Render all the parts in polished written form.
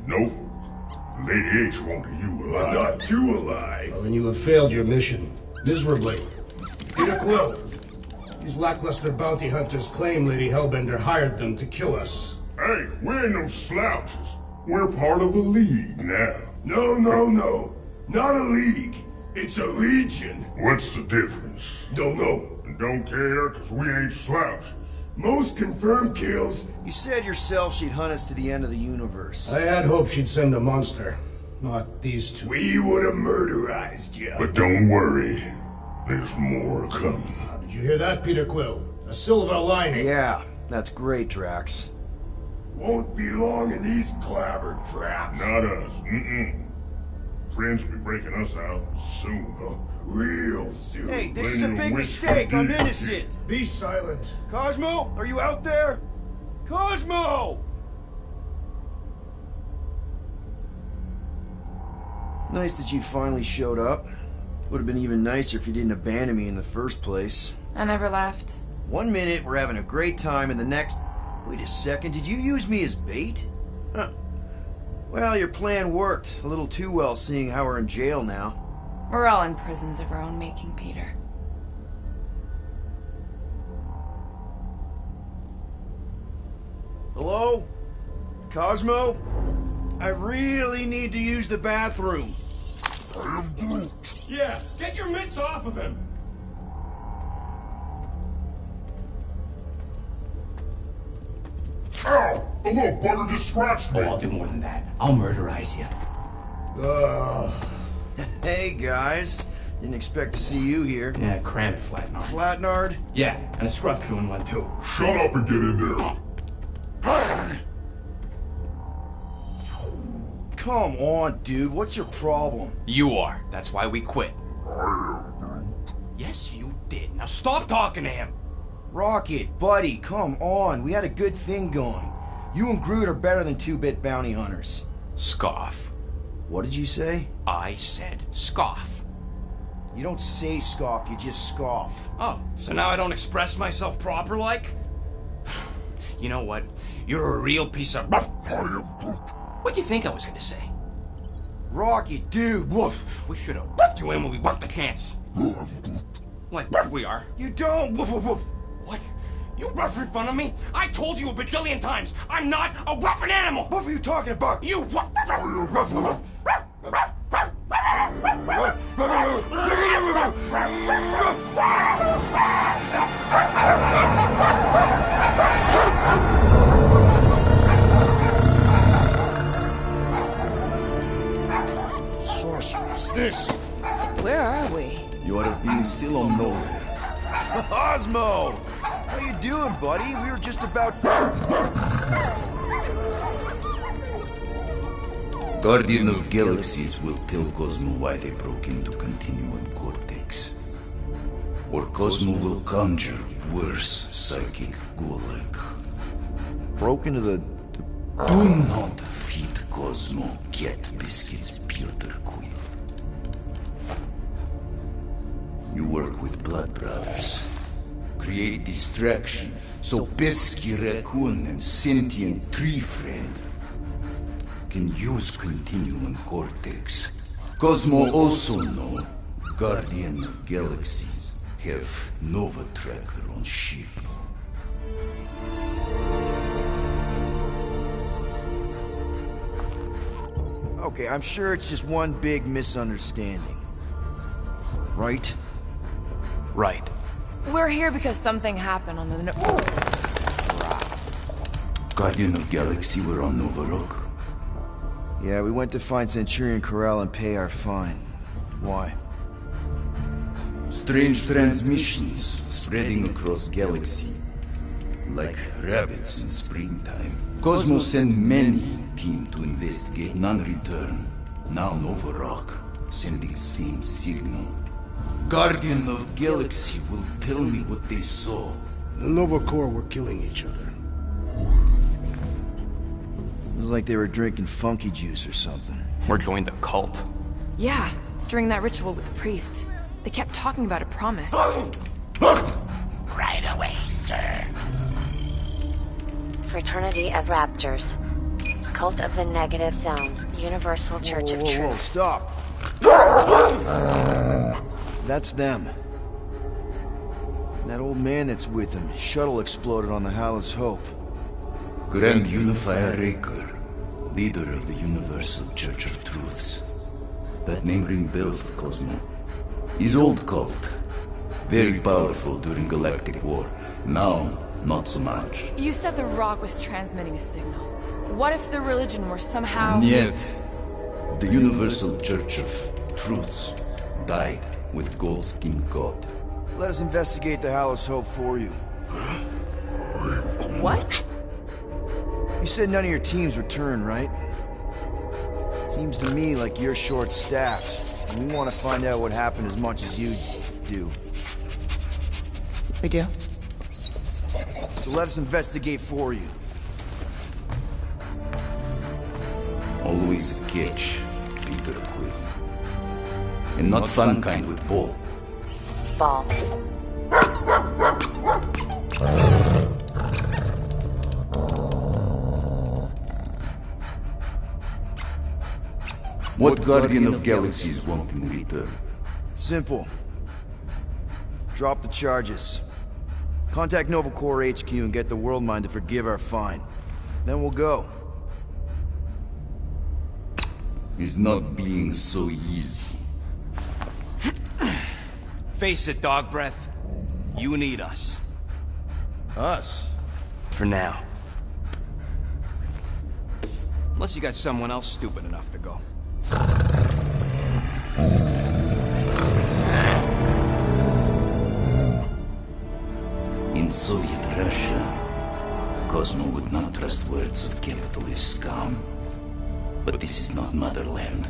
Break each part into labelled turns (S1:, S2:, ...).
S1: Nope. Lady H wanted you alive.
S2: But not too alive.
S3: Well, then you have failed your mission. Miserably. Peter Quill. These lackluster bounty hunters claim Lady Hellbender hired them to kill us.
S1: Hey, we ain't no slouches. We're part of a league now.
S2: No. Not a league. It's a legion.
S1: What's the difference?
S2: Don't know.
S1: Don't care, cause we ain't slouches.
S2: Most confirmed kills.
S4: You said yourself she'd hunt us to the end of the universe.
S3: I had hoped she'd send a monster. Not these two.
S2: We would have murderized you.
S1: But don't worry. There's more coming.
S3: Did you hear that, Peter Quill? A silver lining.
S4: Yeah, that's great, Drax.
S2: Won't be long in these clabber traps.
S1: Not us. Friends will be breaking us out soon.
S2: Real soon.
S4: Hey, this is a big mistake. I'm innocent.
S3: Be silent.
S4: Cosmo, are you out there? Cosmo! Nice that you finally showed up. Would have been even nicer if you didn't abandon me in the first place.
S5: I never left.
S4: 1 minute, we're having a great time, and the next... Wait a second, did you use me as bait? Huh. Well, your plan worked. A little too well, seeing how we're in jail now.
S5: We're all in prisons of our own making, Peter.
S4: Hello? Cosmo? I really need to use the bathroom.
S1: I am Groot.
S6: Yeah, get your mitts off of him!
S1: Ow! The little bugger just scratched me.
S6: Oh, I'll do more than that. I'll murderize you.
S4: Hey, guys. Didn't expect to see you here.
S6: Yeah, cramped Flatnard.
S4: Flatnard?
S6: Yeah, and a scruff chewing one too.
S1: Shut up and get in there.
S4: Come on, dude. What's your problem?
S7: You are. That's why we quit. Yes, you did. Now stop talking to him.
S4: Rocket, buddy, come on. We had a good thing going. You and Groot are better than two-bit bounty hunters.
S7: Scoff.
S4: What did you say?
S7: I said scoff.
S4: You don't say scoff, you just scoff.
S7: Oh, so now I don't express myself proper like? You know what? You're a real piece of... What do you think I was gonna say?
S4: Rocket, dude, woof.
S7: We should have buffed you in when we buffed the chance. Like we are.
S4: You don't, woof, woof, woof.
S7: What? You rough in front of me? I told you a bajillion times, I'm not a roughin' animal!
S4: What were you talking about?
S7: You rough...
S4: Sorceress, this.
S5: Where are we?
S8: You are being still on nowhere.
S4: Cosmo! How you doing, buddy? We were just about...
S8: Guardian of Galaxies will tell Cosmo why they broke into Continuum Cortex. Or Cosmo will conjure worse psychic gulag.
S4: Broke into the...
S8: Do not feed Cosmo. Get biscuits, Peter Quill. You work with Blood Brothers. Create distraction so Pesky Raccoon and Sentient Tree Friend can use Continuum Cortex. Cosmo also know Guardian of Galaxies have Nova Tracker on ship.
S4: Okay, I'm sure it's just one big misunderstanding. Right?
S7: Right.
S5: We're here because something happened on the...
S8: Guardian of Galaxy were on Nova Rock.
S4: Yeah, we went to find Centurion Corral and pay our fine. Why?
S8: Strange transmissions spreading across galaxy. Like rabbits in springtime. Cosmo sent many team to investigate, none return. Now Nova Rock sending same signal. Guardian of Galaxy will tell me what they saw.
S3: The Nova Corps were killing each other.
S4: It was like they were drinking funky juice or something.
S7: Or joined the cult.
S5: Yeah, during that ritual with the priest. They kept talking about a promise.
S7: Right away, sir.
S9: Fraternity of Raptors. Cult of the Negative Zone, Universal Church of
S4: Whoa,
S9: Truth.
S4: stop. That's them. That old man that's with him. His shuttle exploded on the Hallis Hope.
S8: Grand Unifier Raker, leader of the Universal Church of Truths. That name rings bells for Cosmo. His old cult. Very powerful during Galactic War. Now, not so much.
S5: You said the rock was transmitting a signal. What if the religion were somehow...
S8: Yet, the Universal Church of Truths died with Gold-skinned God.
S4: Let us investigate the Hallis Hope for you.
S5: What?
S4: You said none of your teams returned, right? Seems to me like you're short-staffed, and we want to find out what happened as much as you do.
S5: We do?
S4: So let us investigate for you.
S8: Always a catch, Peter Quill. And not fun kind with Ball.
S9: Ball.
S8: What Guardian of Galaxies want in return?
S4: Simple. Drop the charges. Contact Nova Corps HQ and get the World Mind to forgive our fine. Then we'll go.
S8: It's not being so easy.
S7: Face it, Dog Breath. You need us.
S4: Us?
S7: For now. Unless you got someone else stupid enough to go.
S8: In Soviet Russia, Cosmo would not trust words of capitalist scum. But this is not motherland.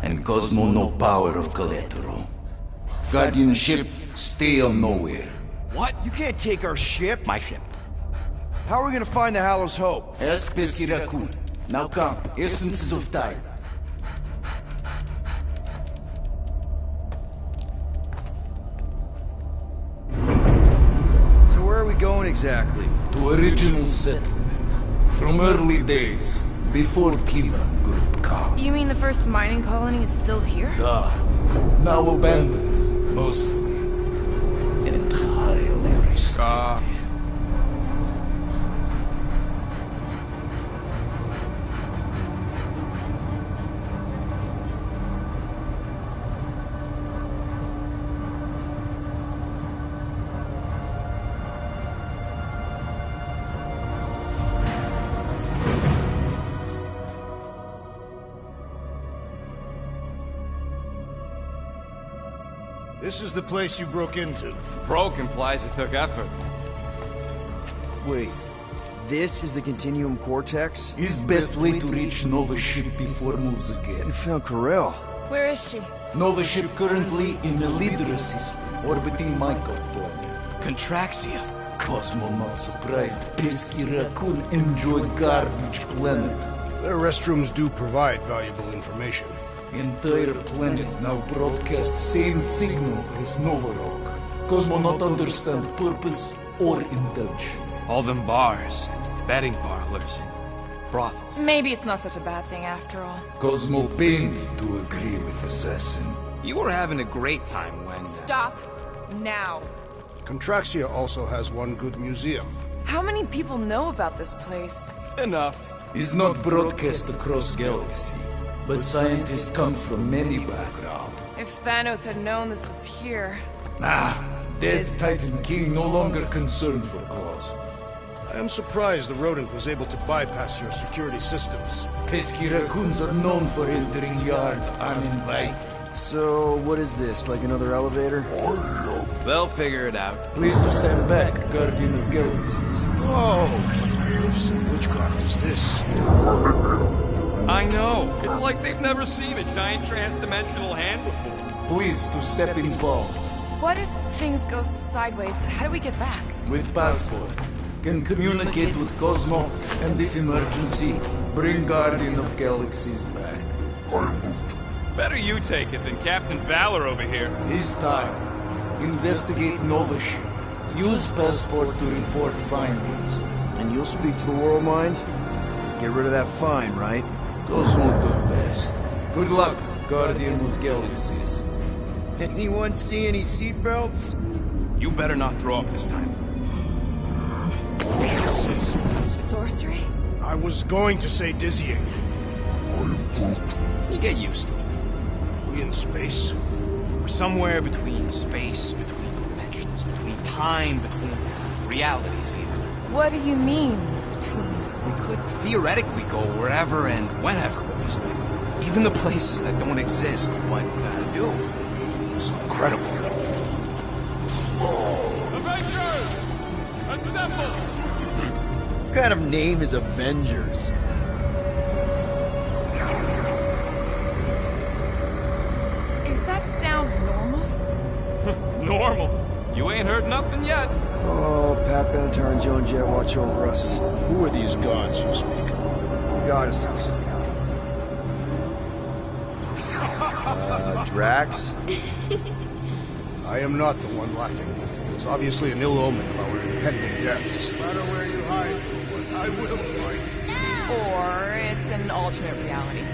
S8: And Cosmo no power of collateral. Guardianship, stay on nowhere.
S4: What? You can't take our ship?
S7: My ship.
S4: How are we gonna find the Hallis Hope?
S8: Ask Pesky Raccoon. Now come, essences of time.
S4: So where are we going exactly?
S8: To original settlement. From early days. Before Kivan Group come.
S5: You mean the first mining colony is still here?
S8: Now abandoned, mostly. And highly restricted.
S3: This is the place you broke into.
S7: Broke implies it took effort.
S4: Wait, this is the Continuum Cortex?
S8: His best way to reach Nova ship before moves again.
S4: You found Corel.
S5: Where is she?
S8: Nova ship currently in the Lydra system, orbiting Michael planet.
S7: Contraxia.
S8: Cosmo not surprised. Pesky Raccoon enjoy garbage planet.
S3: Their restrooms do provide valuable information.
S8: Entire planet now broadcast same signal as Nova Rock. Cosmo not understand purpose or indulge.
S7: All them bars, betting parlors, and brothels.
S5: Maybe it's not such a bad thing after all.
S8: Cosmo pained to agree with Assassin.
S7: You were having a great time when...
S5: Stop. Now.
S3: Contraxia also has one good museum.
S5: How many people know about this place?
S7: Enough.
S8: Is not broadcast across galaxy, but scientists come from many backgrounds.
S5: If Thanos had known this was here...
S8: Dead Titan King no longer concerned for cause.
S3: I am surprised the rodent was able to bypass your security systems.
S8: Pesky raccoons are known for entering yards uninvited.
S4: So, what is this, like another elevator?
S7: They'll figure it out.
S8: Please to stand back, Guardian of Galaxies.
S3: Whoa! What magnificent witchcraft is this?
S7: I know. It's like they've never seen a giant trans-dimensional hand before.
S8: Please to step in Paul.
S5: What if things go sideways? How do we get back?
S8: With passport. Can communicate with Cosmo, and if emergency, bring Guardian of Galaxies back.
S7: Better you take it than Captain Valor over here.
S8: This time, investigate Nova ship. Use passport to report findings.
S4: And you'll speak to the World Mind? Get rid of that fine, right?
S8: Those won't do best. Good luck, Guardian of Galaxies.
S4: Anyone see any seatbelts?
S7: You better not throw up this time.
S3: This is...
S5: Sorcery?
S3: I was going to say dizzying.
S7: You get used to it.
S3: Are we in space?
S7: We're somewhere between space, between dimensions, between time, between realities even.
S5: What do you mean, between?
S7: We could theoretically go wherever and whenever with this thing. Even the places that don't exist, but do. It's incredible.
S6: Avengers! Assemble!
S4: What kind of name is Avengers?
S5: Is that sound normal?
S6: Normal. You ain't heard nothing yet.
S4: Oh, Pat Benatar and Joan Jett watch over us.
S3: Who are these gods you speak of?
S4: Goddesses. Drax?
S3: I am not the one laughing. It's obviously an ill omen of our impending deaths. No matter where you hide, I will find you.
S5: Or it's an alternate reality.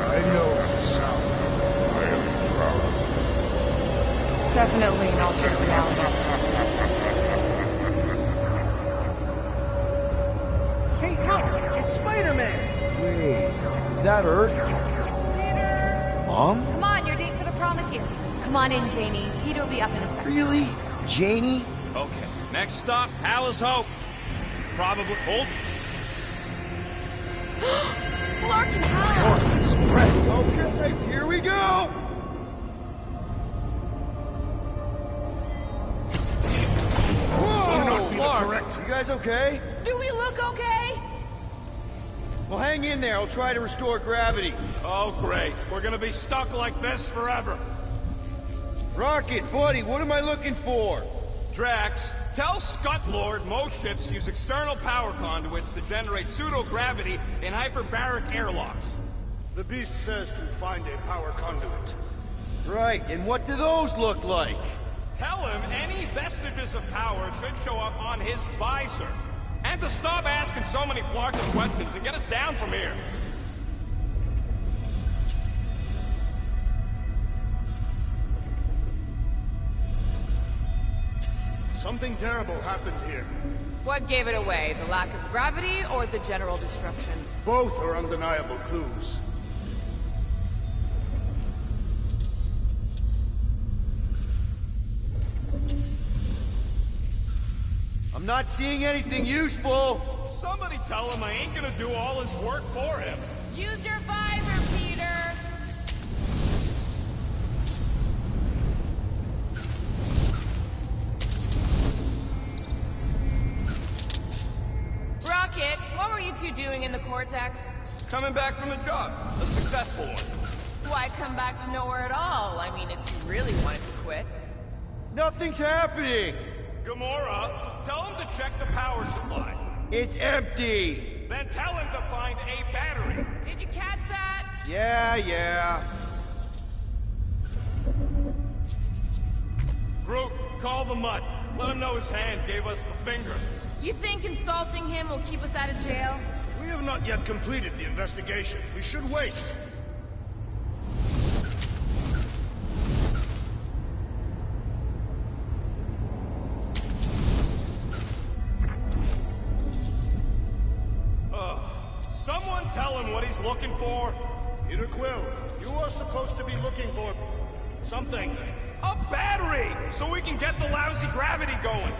S3: I know that sound. I am proud.
S5: Definitely an alternate reality.
S4: Hey, look! It's Spider-Man! Wait, is that Earth? Mom?
S10: Come on, you're late for the prom is here. Come on in, Janie. Peter will be up in a second.
S4: Really? Janie?
S7: Okay, next stop, Alice Hope. Probably. Hold.
S10: Clark and Hal!
S3: His breath.
S4: Okay, here we go!
S3: Cannot be the
S4: Clark,
S3: correct.
S4: you guys okay?
S10: Do we look okay?
S4: Well, hang in there. I'll try to restore gravity.
S6: Oh, great. We're gonna be stuck like this forever.
S4: Rocket, buddy, what am I looking for?
S6: Drax, tell Scott Lord most ships use external power conduits to generate pseudo-gravity in hyperbaric airlocks.
S3: The beast says to find a power conduit.
S4: Right, and what do those look like?
S6: Tell him any vestiges of power should show up on his visor. And to stop asking so many Flarkin questions and get us down from here.
S3: Something terrible happened here.
S5: What gave it away? The lack of gravity or the general destruction?
S3: Both are undeniable clues.
S4: I'm not seeing anything useful.
S6: Somebody tell him I ain't gonna do all his work for him.
S10: Use your visor, Peter!
S5: Rocket, what were you two doing in the Cortex?
S6: Coming back from a job. A successful one.
S5: Why come back to nowhere at all? I mean, if you really wanted to quit.
S4: Nothing's happening.
S6: Gamora, tell him to check the power supply.
S4: It's empty.
S6: Then tell him to find a battery.
S10: Did you catch that?
S4: Yeah.
S6: Groot, call the mutt. Let him know his hand gave us the finger.
S5: You think insulting him will keep us out of jail?
S3: We have not yet completed the investigation. We should wait.
S6: Someone tell him what he's looking for.
S3: Peter Quill, you are supposed to be looking for something.
S6: A battery! So we can get the lousy gravity going.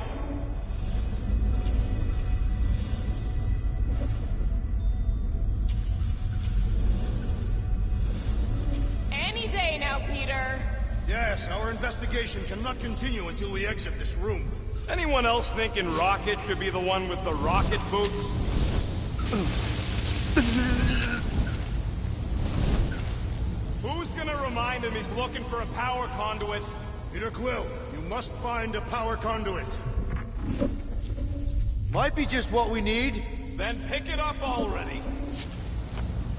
S5: Any day now, Peter.
S3: Yes, our investigation cannot continue until we exit this room.
S6: Anyone else thinking Rocket should be the one with the rocket boots? Who's gonna remind him he's looking for a power conduit?
S3: Peter Quill, you must find a power conduit.
S4: Might be just what we need.
S6: Then pick it up already.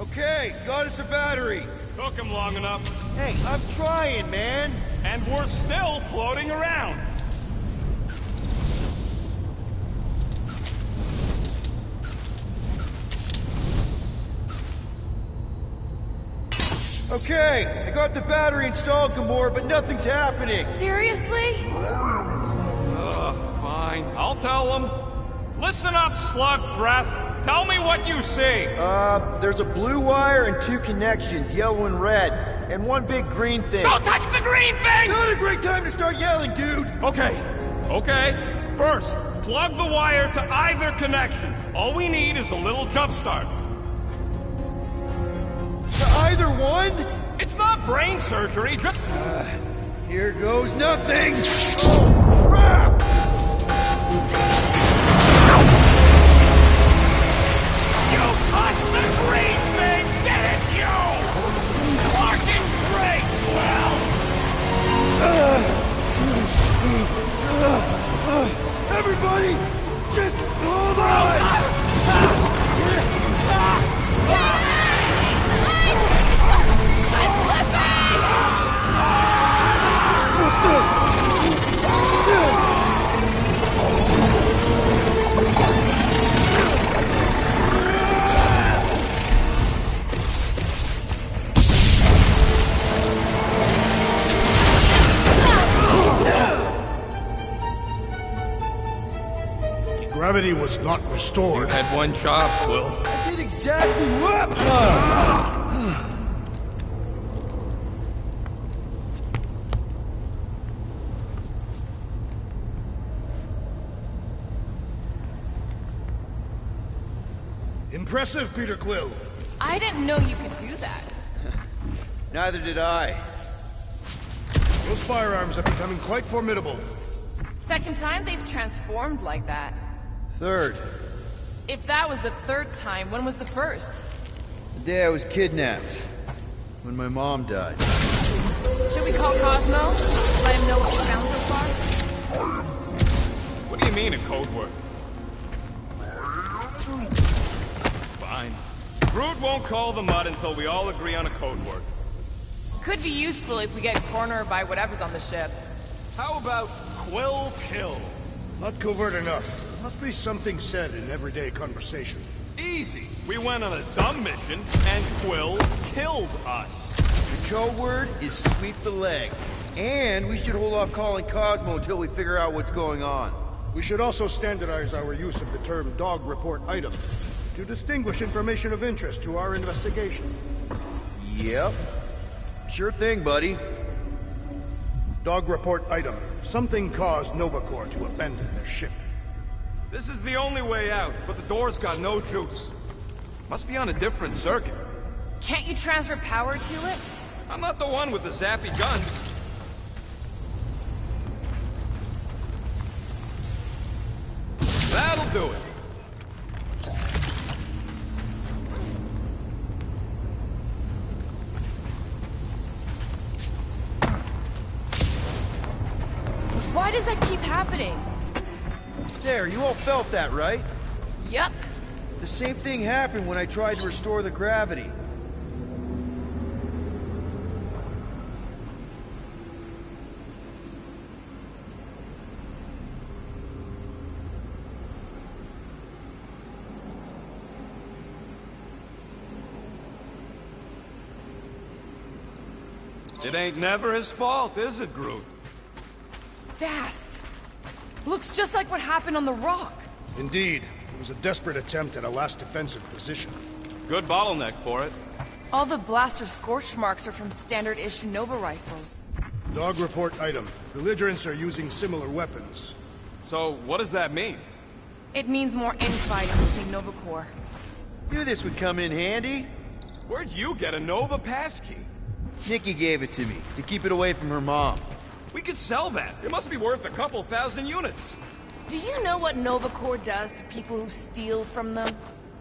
S4: Okay, got us a battery.
S6: Took him long enough.
S4: Hey, I'm trying, man.
S6: And we're still floating around.
S4: Okay, I got the battery installed, Gamora, but nothing's happening.
S5: Seriously?
S6: Fine. I'll tell them. Listen up, slug breath. Tell me what you see.
S4: There's a blue wire and 2 connections, yellow and red, and 1 big green thing.
S6: Don't touch the green thing!
S4: Not a great time to start yelling, dude!
S6: Okay. First, plug the wire to either connection. All we need is a little jump start.
S4: To either one?
S6: It's not brain surgery, just...
S4: Here goes nothing! Oh, crap!
S6: You touched the green thing! Get it, you! Fucking great, Quill!
S4: Everybody, just hold on!
S3: Gravity was not restored.
S6: You had one job, Quill.
S4: I did exactly what?
S3: Impressive, Peter Quill.
S5: I didn't know you could do that.
S4: Neither did I.
S3: Those firearms are becoming quite formidable.
S5: Second time they've transformed like that.
S4: Third,
S5: If that was the third time, when was the first?
S4: the day I was kidnapped. When my mom died.
S5: Should we call Cosmo? Let him know what we found so far?
S6: What do you mean, a code word? Fine. Groot won't call the mud until we all agree on a code word.
S5: Could be useful if we get cornered by whatever's on the ship.
S6: How about Quill Kill?
S3: Not covert enough. Must be something said in everyday conversation.
S6: Easy. We went on a dumb mission, and Quill killed us.
S4: The code word is sweep the leg. And we should hold off calling Cosmo until we figure out what's going on.
S3: We should also standardize our use of the term dog report item to distinguish information of interest to our investigation.
S4: Yep. Sure thing, buddy.
S3: Dog report item. Something caused Nova Corps to abandon their ship.
S6: This is the only way out, but the door's got no juice. Must be on a different circuit.
S5: Can't you transfer power to it?
S6: I'm not the one with the zappy guns. That'll do it.
S5: Why does that keep happening?
S4: There, you all felt that, right?
S5: Yup.
S4: The same thing happened when I tried to restore the gravity.
S6: It ain't never his fault, is it, Groot?
S5: Dast. Looks just like what happened on the rock.
S3: Indeed, it was a desperate attempt at a last defensive position.
S6: Good bottleneck for it.
S5: All the blaster scorch marks are from standard-issue Nova rifles.
S3: Dog report item. Belligerents are using similar weapons.
S6: So, what does that mean?
S5: It means more infighting between Nova Corps.
S4: Knew this would come in handy.
S6: Where'd you get a Nova passkey?
S4: Nikki gave it to me, to keep it away from her mom.
S6: We could sell that. It must be worth a couple thousand units.
S5: Do you know what Nova Corps does to people who steal from them?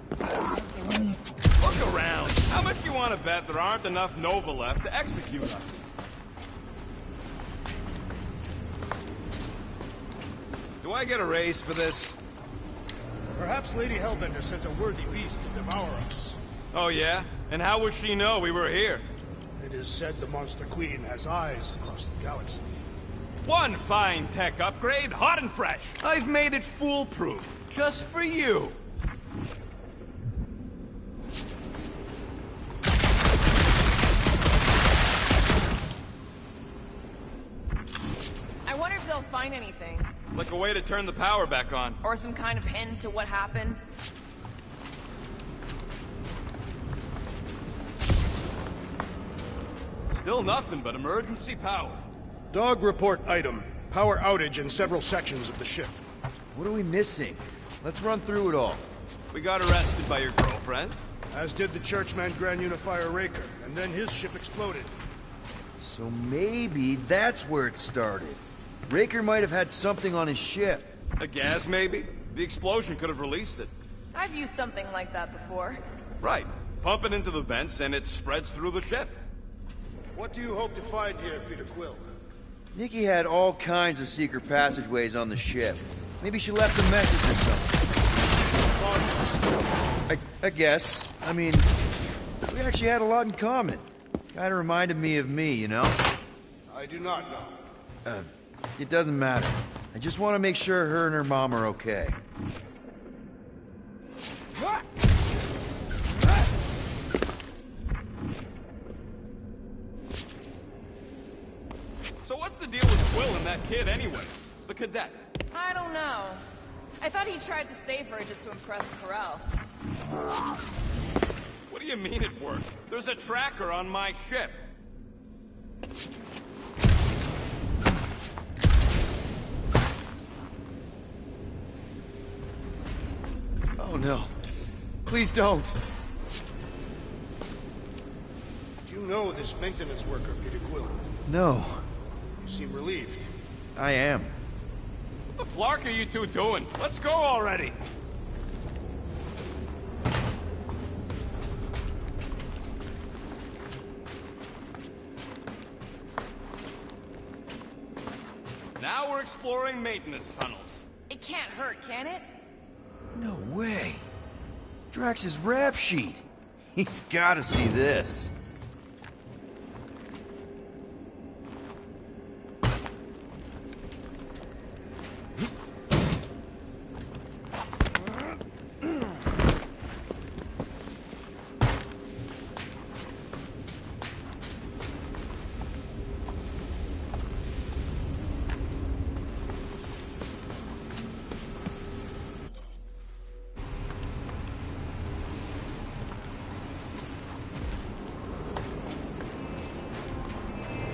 S6: Look around. How much do you want to bet there aren't enough Nova left to execute us? Do I get a raise for this?
S3: Perhaps Lady Hellbender sent a worthy beast to devour us.
S6: Oh yeah? And how would she know we were here?
S3: It is said the Monster Queen has eyes across the galaxy.
S6: One fine tech upgrade, hot and fresh. I've made it foolproof, just for you.
S5: find anything?
S6: Like a way to turn the power back on.
S5: Or some kind of hint to what happened?
S6: Still nothing but emergency power.
S3: Dog report item. Power outage in several sections of the ship.
S4: What are we missing? Let's run through it all.
S6: We got arrested by your girlfriend.
S3: As did the churchman Grand Unifier Raker, and then his ship exploded.
S4: So maybe that's where it started. Raker might have had something on his ship.
S6: A gas, maybe? The explosion could have released it.
S5: I've used something like that before.
S6: Right. Pump it into the vents and it spreads through the ship.
S3: What do you hope to find here, Peter Quill?
S4: Nikki had all kinds of secret passageways on the ship. Maybe she left a message or something. I guess. I mean, we actually had a lot in common. Kinda reminded me of me, you know?
S3: I do not know.
S4: It doesn't matter. I just want to make sure her and her mom are okay.
S6: So what's the deal with Quill and that kid anyway? The cadet.
S5: I don't know. I thought he tried to save her just to impress Corel.
S6: What do you mean it worked? There's a tracker on my ship.
S4: Oh no. Please don't.
S3: Do you know this maintenance worker, Peter Quill?
S4: No.
S3: You seem relieved.
S4: I am.
S6: What the flark are you two doing? Let's go already! Now we're exploring maintenance tunnels.
S5: It can't hurt, can it?
S4: No way. Drax's rap sheet. He's gotta see this.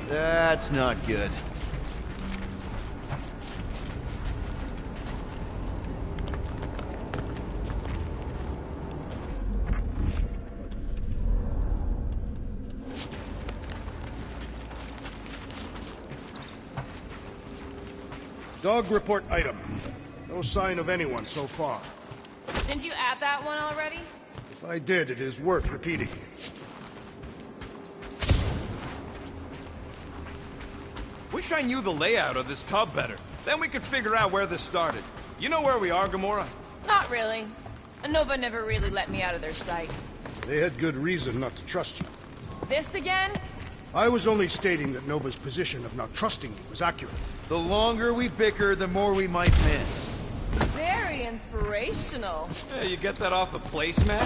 S4: That's not good.
S3: Dog report item. No sign of anyone so far.
S5: Didn't you add that one already?
S3: If I did, it is worth repeating.
S6: Wish I knew the layout of this tub better. Then we could figure out where this started. You know where we are, Gamora?
S5: Not really. Nova never really let me out of their sight.
S3: They had good reason not to trust you.
S5: This again?
S3: I was only stating that Nova's position of not trusting you was accurate.
S4: The longer we bicker, the more we might miss.
S5: Very inspirational.
S6: Yeah, you get that off a placemat?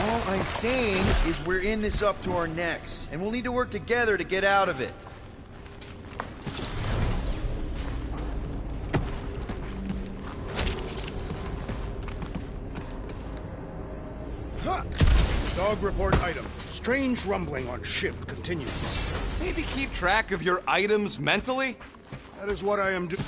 S4: All I'm saying is we're in this up to our necks, and we'll need to work together to get out of it.
S3: Dog report item. Strange rumbling on ship continues.
S6: Maybe keep track of your items mentally?
S3: That is what I am doing.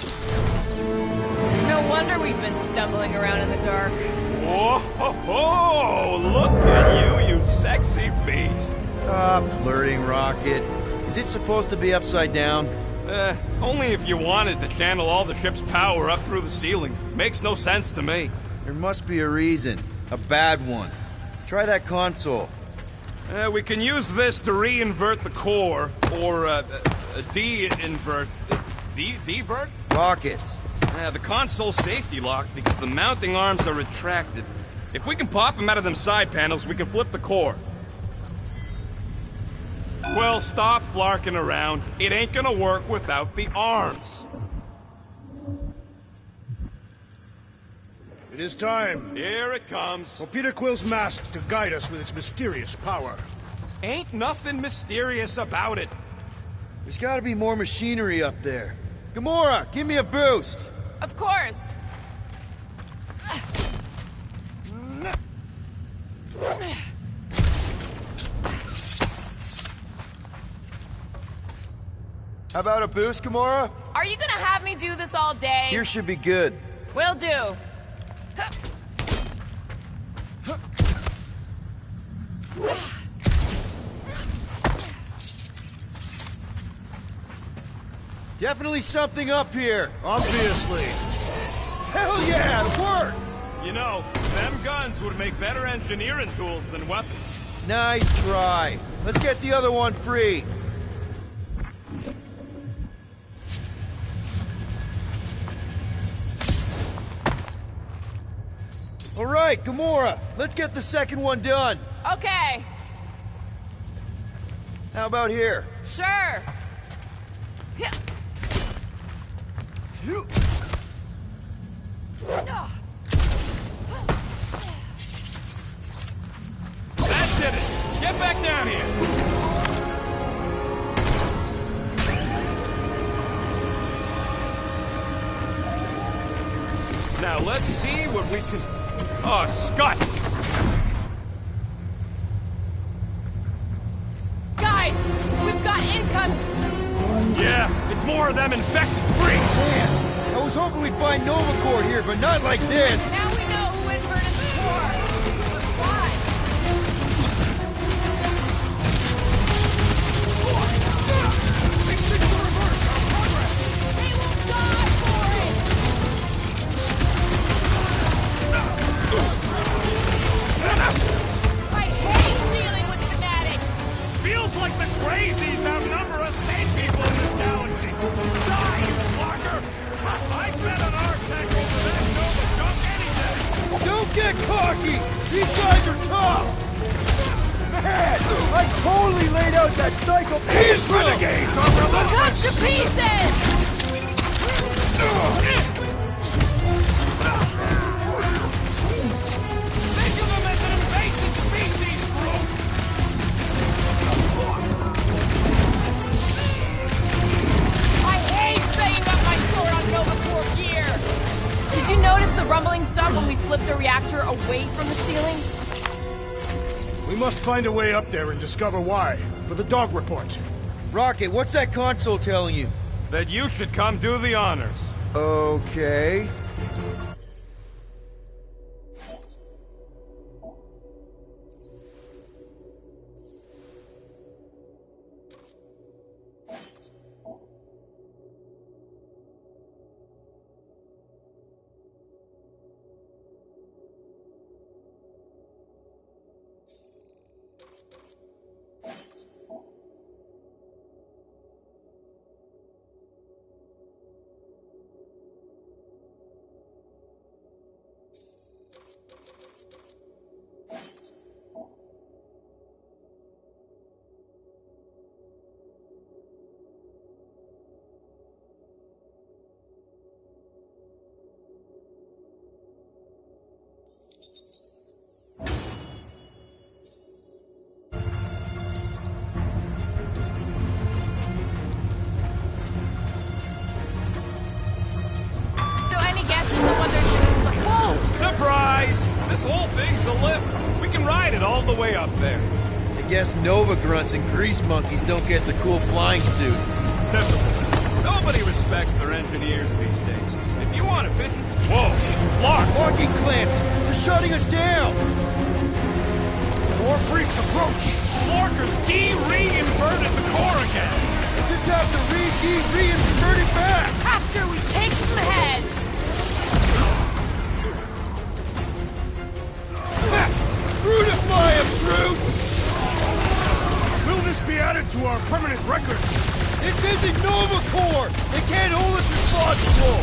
S5: No wonder we've been stumbling around in the dark.
S6: Whoa, ho, ho, look at you sexy beast.
S4: Stop flirting, Rocket. Is it supposed to be upside down?
S6: Only if you wanted to channel all the ship's power up through the ceiling. Makes no sense to me.
S4: There must be a reason. A bad one. Try that console.
S6: We can use this to re-invert the core, or de-invert. Divert?
S4: Rocket.
S6: The console's safety locked because the mounting arms are retracted. If we can pop them out of them side panels, we can flip the core. Well, stop flarking around. It ain't gonna work without the arms.
S3: It is time.
S6: Here it comes.
S3: For Peter Quill's mask to guide us with its mysterious power.
S6: Ain't nothing mysterious about it.
S4: There's gotta be more machinery up there. Gamora, give me a boost!
S5: Of course!
S4: How about a boost, Gamora?
S5: Are you gonna have me do this all day?
S4: Here should be good.
S5: Will do.
S4: Definitely something up here.
S3: Obviously.
S4: Hell yeah, it worked!
S6: You know, them guns would make better engineering tools than weapons.
S4: Nice try. Let's get the other one free. All right, Gamora, let's get the second one done.
S5: Okay,
S4: How about here?
S5: sure.
S6: That did it! Get back down here! Now let's see what we can... Oh, Scott!
S5: Guys, we've got income.
S6: Yeah, it's more of them infected freaks!
S4: Man, I was hoping we'd find Novacore here, but not like this.
S5: Now we know who inverted the core. Why? They will die for it. I hate dealing with fanatics.
S6: Feels like the crazies outnumber us sane people in this galaxy! Die, you fucker! I'd bet an Arctech over that Nova junk any day!
S4: Don't get cocky! These guys are tough! Man, I totally laid out that psycho...
S2: These renegades are
S5: Cut
S2: relentless!
S5: to pieces!
S6: Think of them as an invasive species, group!
S5: I hate banging up my sword on Novacore gear! Did you notice the rumbling stuff when we flipped the reactor away from the ceiling?
S3: We must find a way up there and discover why, for the dog report.
S4: Rocket, what's that console telling you?
S6: That you should come do the honors.
S4: Okay.
S5: So any guesses on what they're doing? Whoa!
S6: Surprise! This whole thing's a lift. We can ride it all the way up there.
S4: I guess Nova grunts and grease monkeys don't get the cool flying suits.
S6: Typical. Nobody respects their engineers these days. If you want efficiency... Whoa! Clark!
S4: Walking clamps! They're shutting us down!
S3: More freaks approach!
S6: Clarkers de-reinverted the core again!
S4: We just have to reinvert it back!
S5: After we take some heads!
S4: Brutify him, Brute!
S3: Will this be added to our permanent records?
S4: This isn't Novacore! They can't hold us responsible!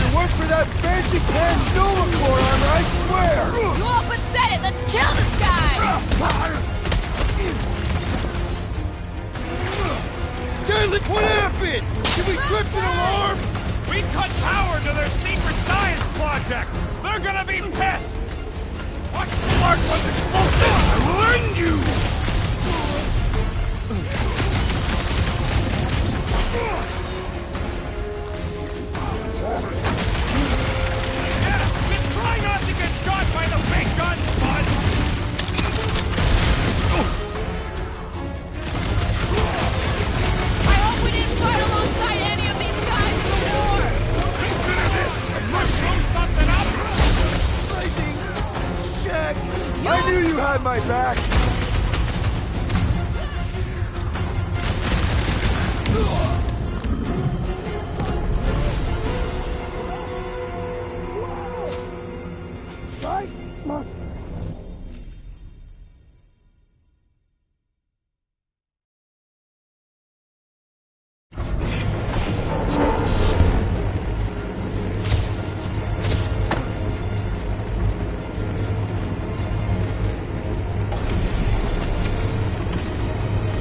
S4: You work for that fancy pants Novacore armor, I swear!
S5: You all but said it! Let's kill this guy!
S4: Derek, what happened? Did we trip an alarm?
S6: We cut power to their secret science project! They're gonna be pissed! What Clark was explosive! I will end you! Just try not to get shot by the big guns, bud!
S5: I hope we didn't fight alongside any of these guys in the war!
S2: Consider this a
S6: Throw something up!
S3: Shag! I knew you had my back!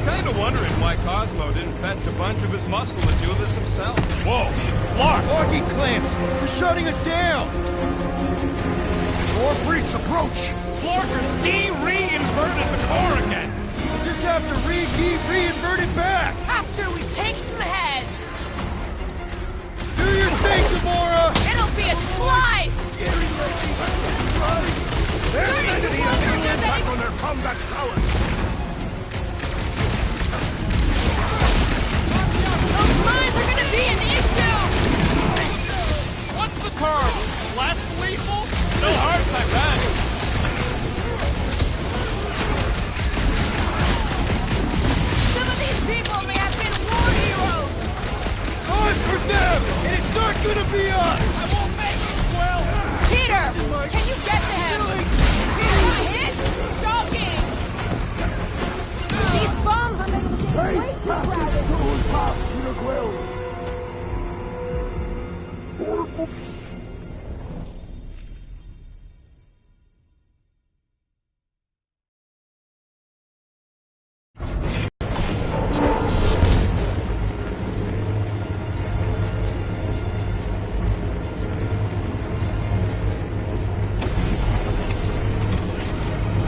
S6: Kinda wondering why Cosmo didn't fetch a bunch of his muscle and do this himself. Whoa! Clark!
S3: Locking clamps! They're shutting us down! More freaks approach!
S6: Florker's de-reinverted the core again!
S3: We'll just have to reinvert it back!
S5: After we take some heads!
S3: Do your thing, Gamora!
S5: It'll be a slice!
S2: They're sending the
S5: Wonder if
S2: SUN
S5: there's
S2: back
S5: any-
S2: on their combat prowess!
S5: Those mines are gonna be an issue!
S6: What's the curve? Less lethal? Still hurts, I bet.
S5: Some of these people may have been war heroes!
S3: Time for them! And it's not gonna be us!
S6: I won't make it, Quill!
S5: Peter! Can you get to him? He's got hit? Shocking! These bombs are making things way too crowded!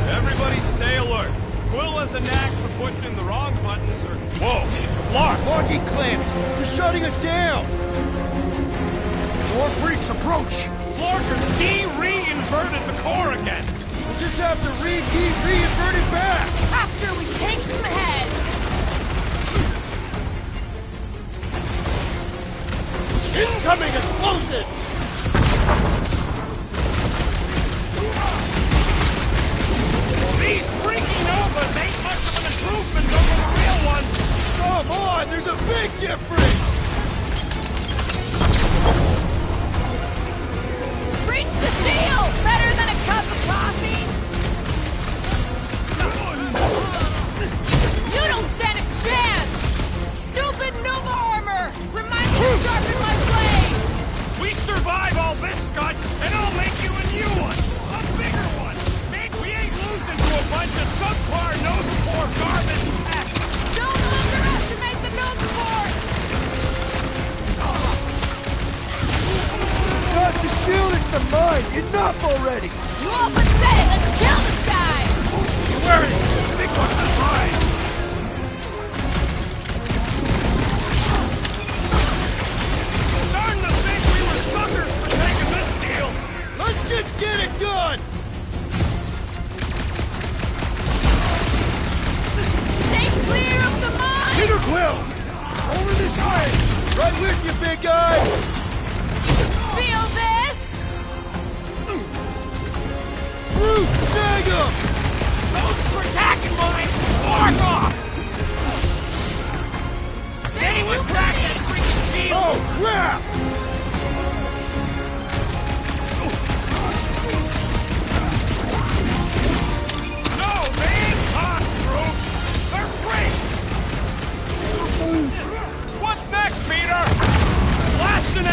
S6: Everybody stay alert. Quill has a knack for pushing the wrong buttons or... Whoa! Clark!
S3: Locking clamps! They're shutting us down! More freaks approach!
S6: Florker's de-reinverted the core again!
S3: We'll just have to reinvert it back!
S5: After we take some heads!
S6: Incoming explosive! These freaky Novas ain't much of an improvement over the real ones!
S3: Come on, there's a big difference!
S5: Reach the shield! Better than a cup of coffee! You don't stand a chance! Stupid Nova armor! Remind me to sharpen my blade!
S6: We survive all this, Scott, and I'll make you a new one! A bigger one! We ain't losing to a bunch of subpar Nova garbage!
S5: Don't underestimate the Nova Force!
S3: It's not the shield, it's the mines! Enough already!
S5: You all pathetic! Let's kill this guy!
S6: Where is he? Big one on the side! Starting to think we were suckers for taking this deal!
S3: Let's just get it done!
S5: Stay clear of the mine!
S3: Peter Quill! Over this way! Right with you, big guy!
S5: Feel this?
S3: Brute, snag him!
S6: Those attacking mines! Mark off! Anyone crack that freaking shield!
S3: Oh, crap!
S6: No, they ain't cops, Groot! They're freaks! What's next, Peter? Blasting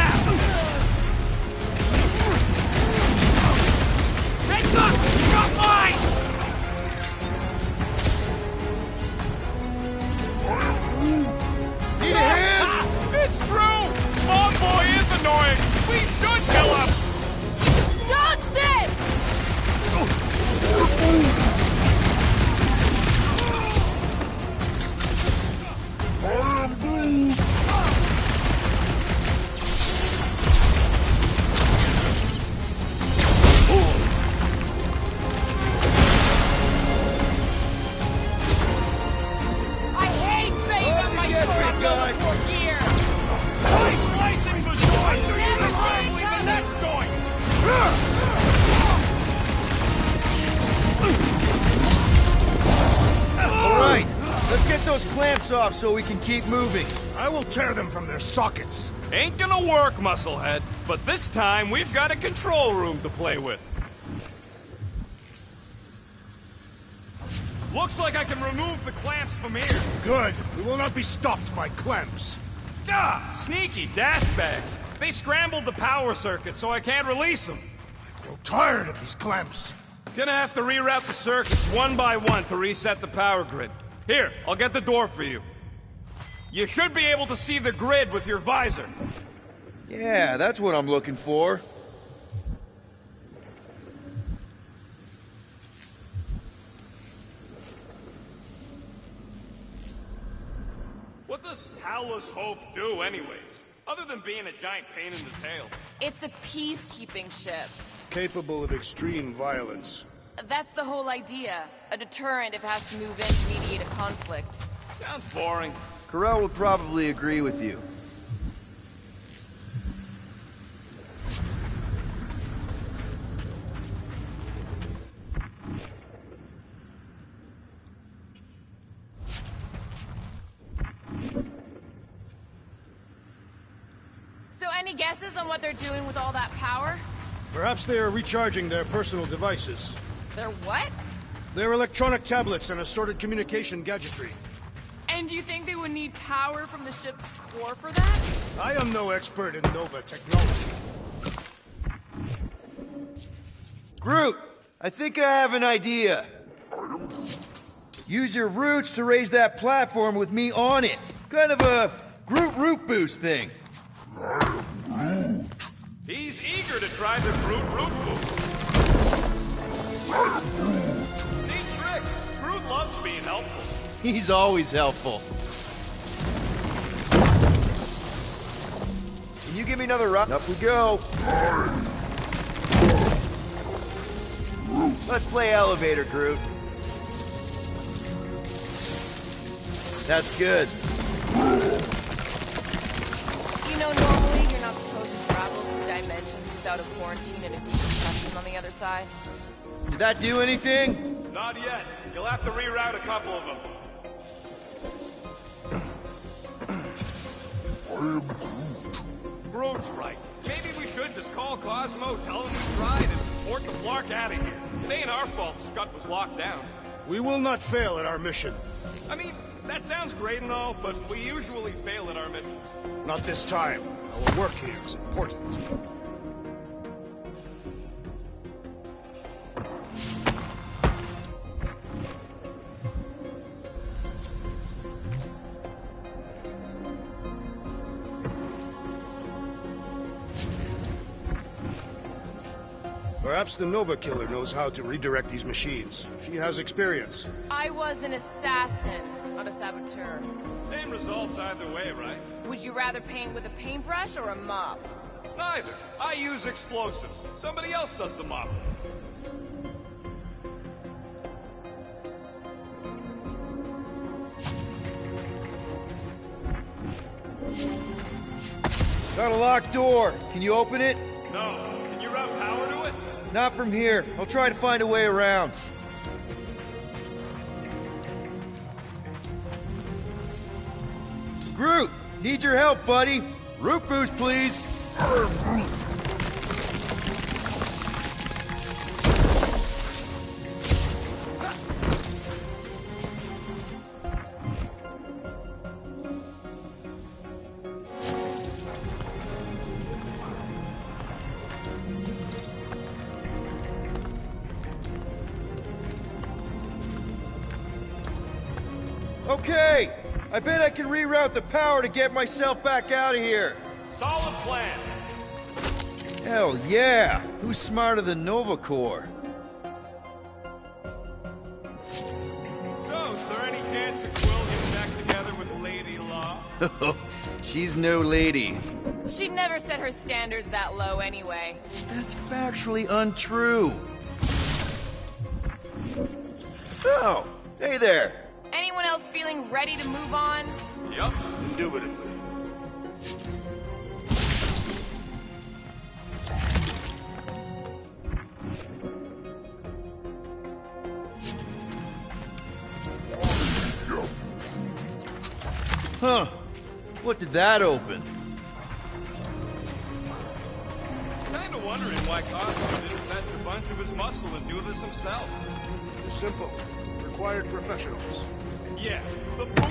S4: clamps off so we can keep moving.
S3: I will tear them from their sockets.
S6: Ain't gonna work, Musclehead. But this time, we've got a control room to play with. Looks like I can remove the clamps from here.
S3: Good. We will not be stopped by clamps.
S6: Ah, sneaky dash bags. They scrambled the power circuit, so I can't release them.
S3: I'm tired of these clamps.
S6: Gonna have to reroute the circuits one by one to reset the power grid. Here, I'll get the door for you. You should be able to see the grid with your visor.
S4: Yeah, that's what I'm looking for.
S6: What does Howler's Hope do anyways? Other than being a giant pain in the tail.
S5: It's a peacekeeping ship.
S3: Capable of extreme violence.
S5: That's the whole idea. A deterrent if it has to move in to mediate a conflict.
S6: Sounds boring.
S4: Corell would probably agree with you.
S5: So any guesses on what they're doing with all that power?
S3: Perhaps they are recharging their personal devices.
S5: They're what?
S3: Their electronic tablets and assorted communication gadgetry.
S5: And do you think they would need power from the ship's core for that?
S3: I am no expert in Nova technology.
S4: Groot, I think I have an idea. Use your roots to raise that platform with me on it. Kind of a Groot root boost thing.
S6: He's eager to try the Groot root boost. Neat trick. Groot loves being helpful.
S4: He's always helpful. Can you give me another run? Up we go. Let's play elevator, Groot. That's good.
S5: You know, normally you're not supposed to travel through dimensions without a quarantine and a decompression on the other side.
S4: Did that do anything?
S6: Not yet. You'll have to reroute a couple of them. Groot's right. Maybe we should just call Cosmo, tell him we tried, and port the Flark out of here. It ain't our fault Scott was locked down.
S3: We will not fail at our mission.
S6: I mean, that sounds great and all, but we usually fail at our missions.
S3: Not this time. Our work here is important. Perhaps the Nova Killer knows how to redirect these machines. She has experience.
S5: I was an assassin, not a saboteur.
S6: Same results either way, right?
S5: Would you rather paint with a paintbrush or a mop?
S6: Neither. I use explosives. Somebody else does the mopping.
S4: Got a locked door. Can you open it?
S6: No. Can you route power to it?
S4: Not from here. I'll try to find a way around. Groot, need your help, buddy. Root boost, please. Okay, I bet I can reroute the power to get myself back out of here.
S6: Solid plan.
S4: Hell yeah! Who's smarter than Nova Corps?
S6: So, is there any chance of Quill getting back together with Lady Law?
S4: She's no lady.
S5: She'd never set her standards that low anyway.
S4: That's factually untrue. Oh, hey there.
S5: Anyone else feeling ready to move on?
S6: Yup.
S3: Indubitably.
S4: Huh. What did that open?
S6: Kinda wondering why Cosmo didn't invest a bunch of his muscle and do this himself.
S3: It's simple. Required professionals.
S6: Yeah, the boot.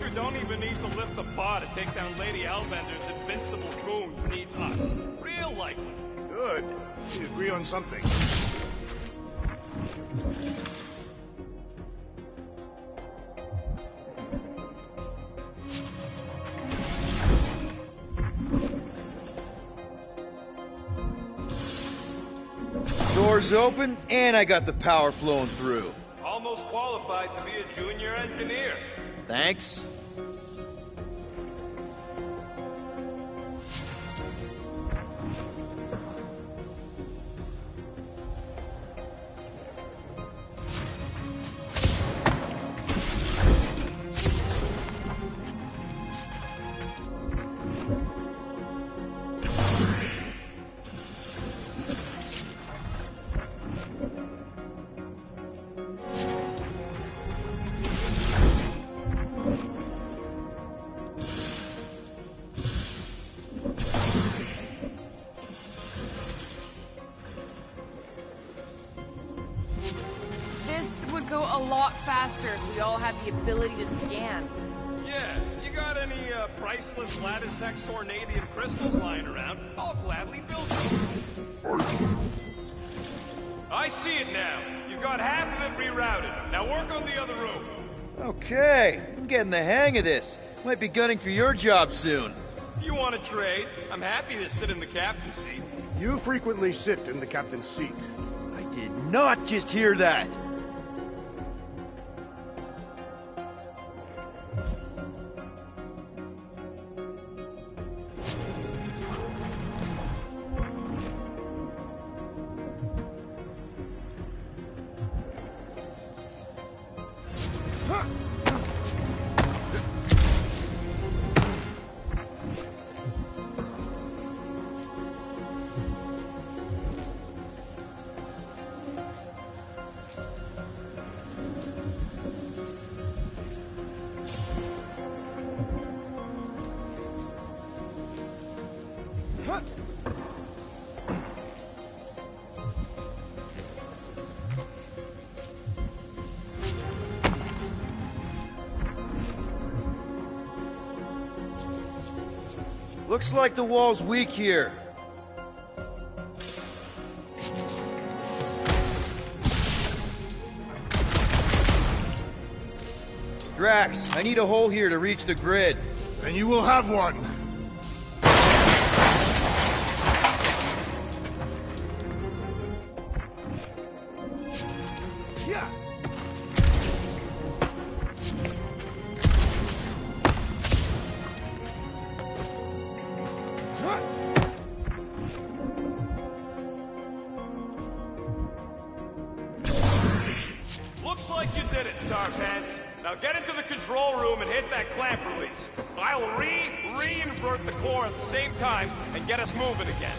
S6: You don't even need to lift the paw to take down Lady Hellbender's invincible goons. Needs us. Real likely.
S3: Good. We agree on something.
S4: Doors open, and I got the power flowing through.
S6: Almost qualified to be a junior engineer.
S4: Thanks.
S5: This would go a lot faster if we all had the ability to scan.
S6: Yeah, you got any priceless lattice hexornadian crystals lying around? I'll gladly build them. I see it now. You've got half of it rerouted. Now work on the other room.
S4: Okay, I'm getting the hang of this. Might be gunning for your job soon.
S6: If you want to trade, I'm happy to sit in the captain's seat.
S3: You frequently sit in the captain's seat.
S4: I did not just hear that. Looks like the wall's weak here. Drax, I need a hole here to reach the grid.
S3: And you will have one.
S6: Yeah. Looks like you did it, Starpants. Now get into the control room and hit that clamp release. I'll re-invert the core at the same time and get us moving again.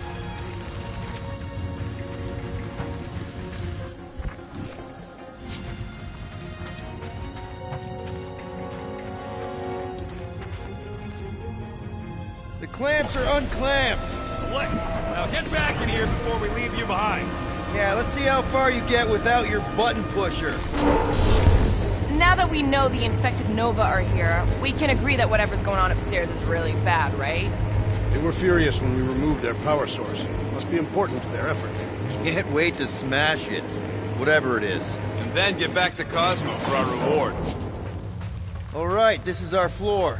S4: The clamps are unclamped.
S6: Slick. Now get back in here before we leave you behind.
S4: Yeah, let's see how far you get without your button pusher.
S5: Now that we know the infected Nova are here, we can agree that whatever's going on upstairs is really bad, right?
S3: They were furious when we removed their power source. Must be important to their effort.
S4: Can't wait to smash it. Whatever it is.
S6: And then get back to Cosmo for our reward.
S4: All right, this is our floor.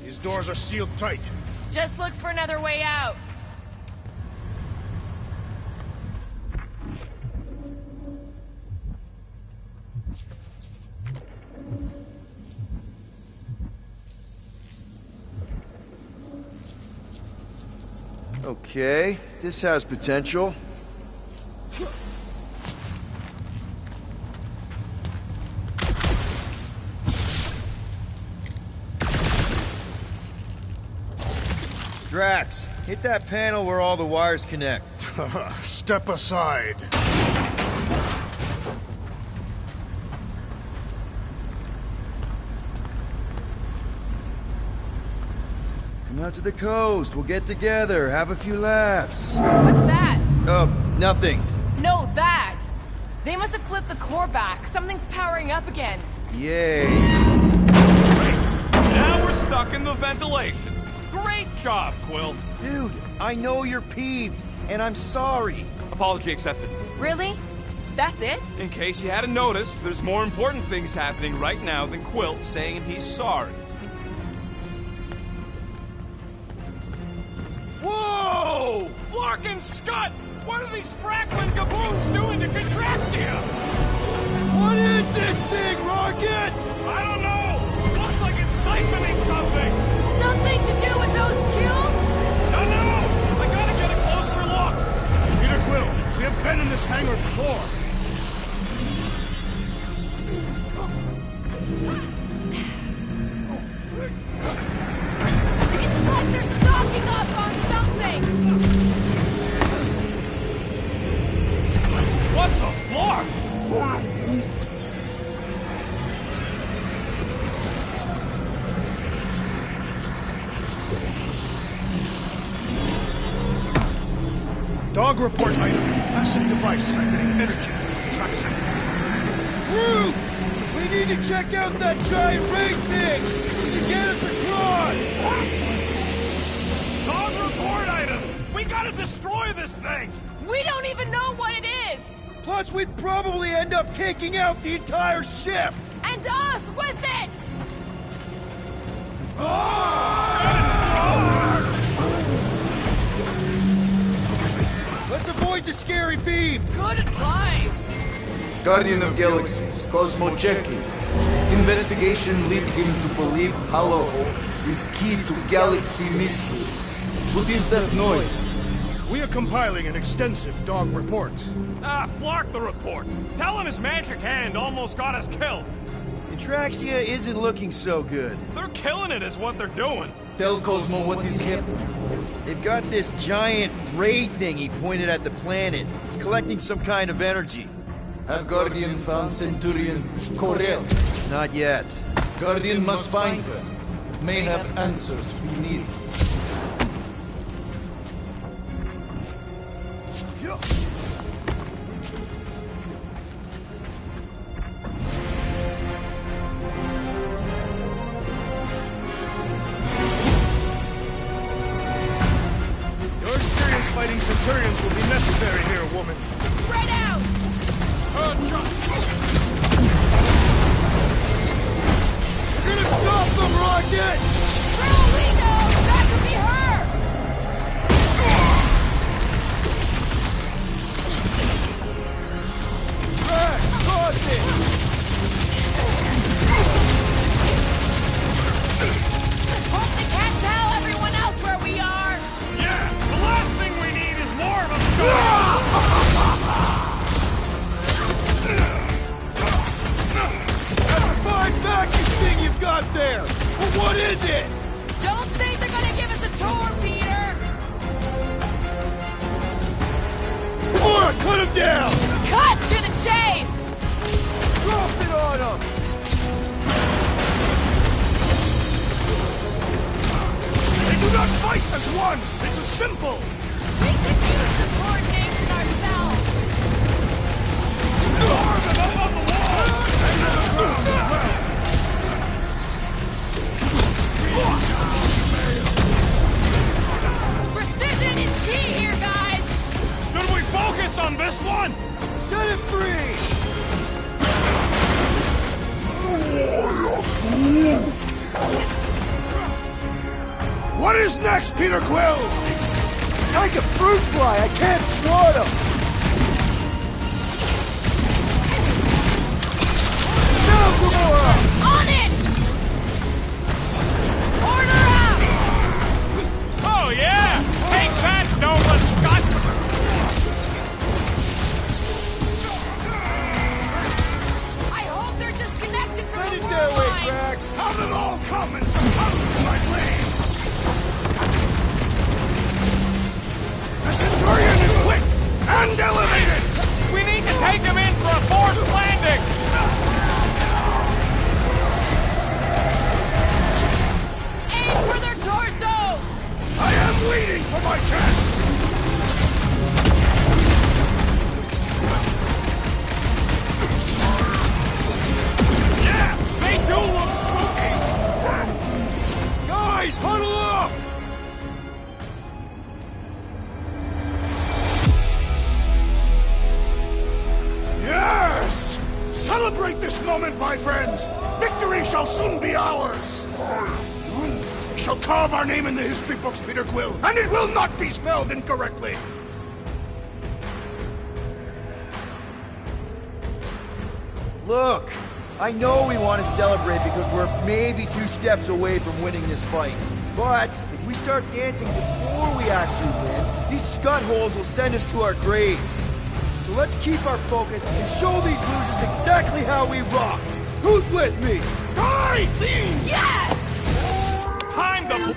S3: These doors are sealed tight.
S5: Just look for another way out.
S4: Okay, this has potential. Drax, hit that panel where all the wires connect.
S3: Step aside.
S4: Come out to the coast. We'll get together, have a few laughs.
S5: What's that?
S4: Nothing.
S5: No, that! They must have flipped the core back. Something's powering up again.
S4: Yay.
S6: Great. Now we're stuck in the ventilation. Great job, Quill.
S4: Dude, I know you're peeved, and I'm sorry.
S6: Apology accepted.
S5: Really? That's it?
S6: In case you hadn't noticed, there's more important things happening right now than Quill saying he's sorry. Whoa! Flark and Scott! What are these Franklin gaboons doing to Contraxia? What is this thing, Rocket? I don't know! It looks like it's siphoning something!
S5: Something to do with those kills?
S6: Don't know! I gotta get a closer look!
S3: Peter Quill, we have been in this hangar before.
S5: It's like they're stocking up on something!
S6: What the fuck?
S3: Dog report item. Massive device siphoning energy from Contraxia.
S4: Groot! We need to check out that giant ray thing! To get us across!
S6: Dog report item! We gotta destroy this thing!
S5: We don't even know what it is!
S4: Plus, we'd probably end up taking out the entire ship!
S5: And us with it!
S4: Let's avoid the scary beam!
S5: Good advice!
S8: Guardian of Galaxies, Cosmo checking. Investigation lead him to believe Hollow is key to galaxy mystery. What is that noise?
S3: We are compiling an extensive dog report.
S6: Flark the report. Tell him his magic hand almost got us killed.
S4: Contraxia isn't looking so good.
S6: They're killing it is what they're doing.
S8: Tell Cosmo what is happening.
S4: They've got this giant ray thing he pointed at the planet. It's collecting some kind of energy.
S8: Have Guardian found Centurion Corel?
S4: Not yet.
S8: Guardian must find her. May have answers we need.
S3: Your experience fighting Centurions will be necessary here, woman.
S5: Spread out!
S4: We're gonna stop them, Rocket!
S5: For all we know, that could be her!
S4: Drax, cross it!
S5: Hope they can't tell everyone else where we are!
S6: Yeah, the last thing we need is more of them.
S4: Fine vacuum thing you've got there! But what is it?
S5: Don't think they're gonna give us a tour, Peter!
S4: Come on, cut him down!
S5: Cut to the chase!
S4: Drop it on him!
S3: They do not fight as one! This is simple!
S5: We could use the coordination ourselves!
S6: Arms up on the wall!
S5: Precision is key here, guys!
S6: Should we focus on this one?
S4: Set it free!
S3: What is next, Peter Quill?
S4: It's like a fruit fly, I can't swat him! Now, Gamora!
S5: On it! Order out!
S6: Oh yeah! Take that, Nova Scott!
S5: I hope they're disconnected from
S4: Send
S5: the
S4: it
S5: world
S4: their way,
S5: lines.
S4: Drax!
S3: How did it all come and succumb to my blades? and elevated!
S6: We need to take him in for a forced landing!
S5: Aim for their torsos!
S3: I am waiting for my chance!
S6: Yeah! They do look spooky!
S3: Guys, huddle up! Yes! Celebrate this moment, my friends! Victory shall soon be ours! We shall carve our name in the history books, Peter Quill, and it will not be spelled incorrectly!
S4: Look, I know we want to celebrate because we're maybe 2 steps away from winning this fight. But if we start dancing before we actually win, these scut holes will send us to our graves. So let's keep our focus and show these losers exactly how we rock. Who's with me?
S3: Die, fiend!
S5: Yes!
S6: Time to...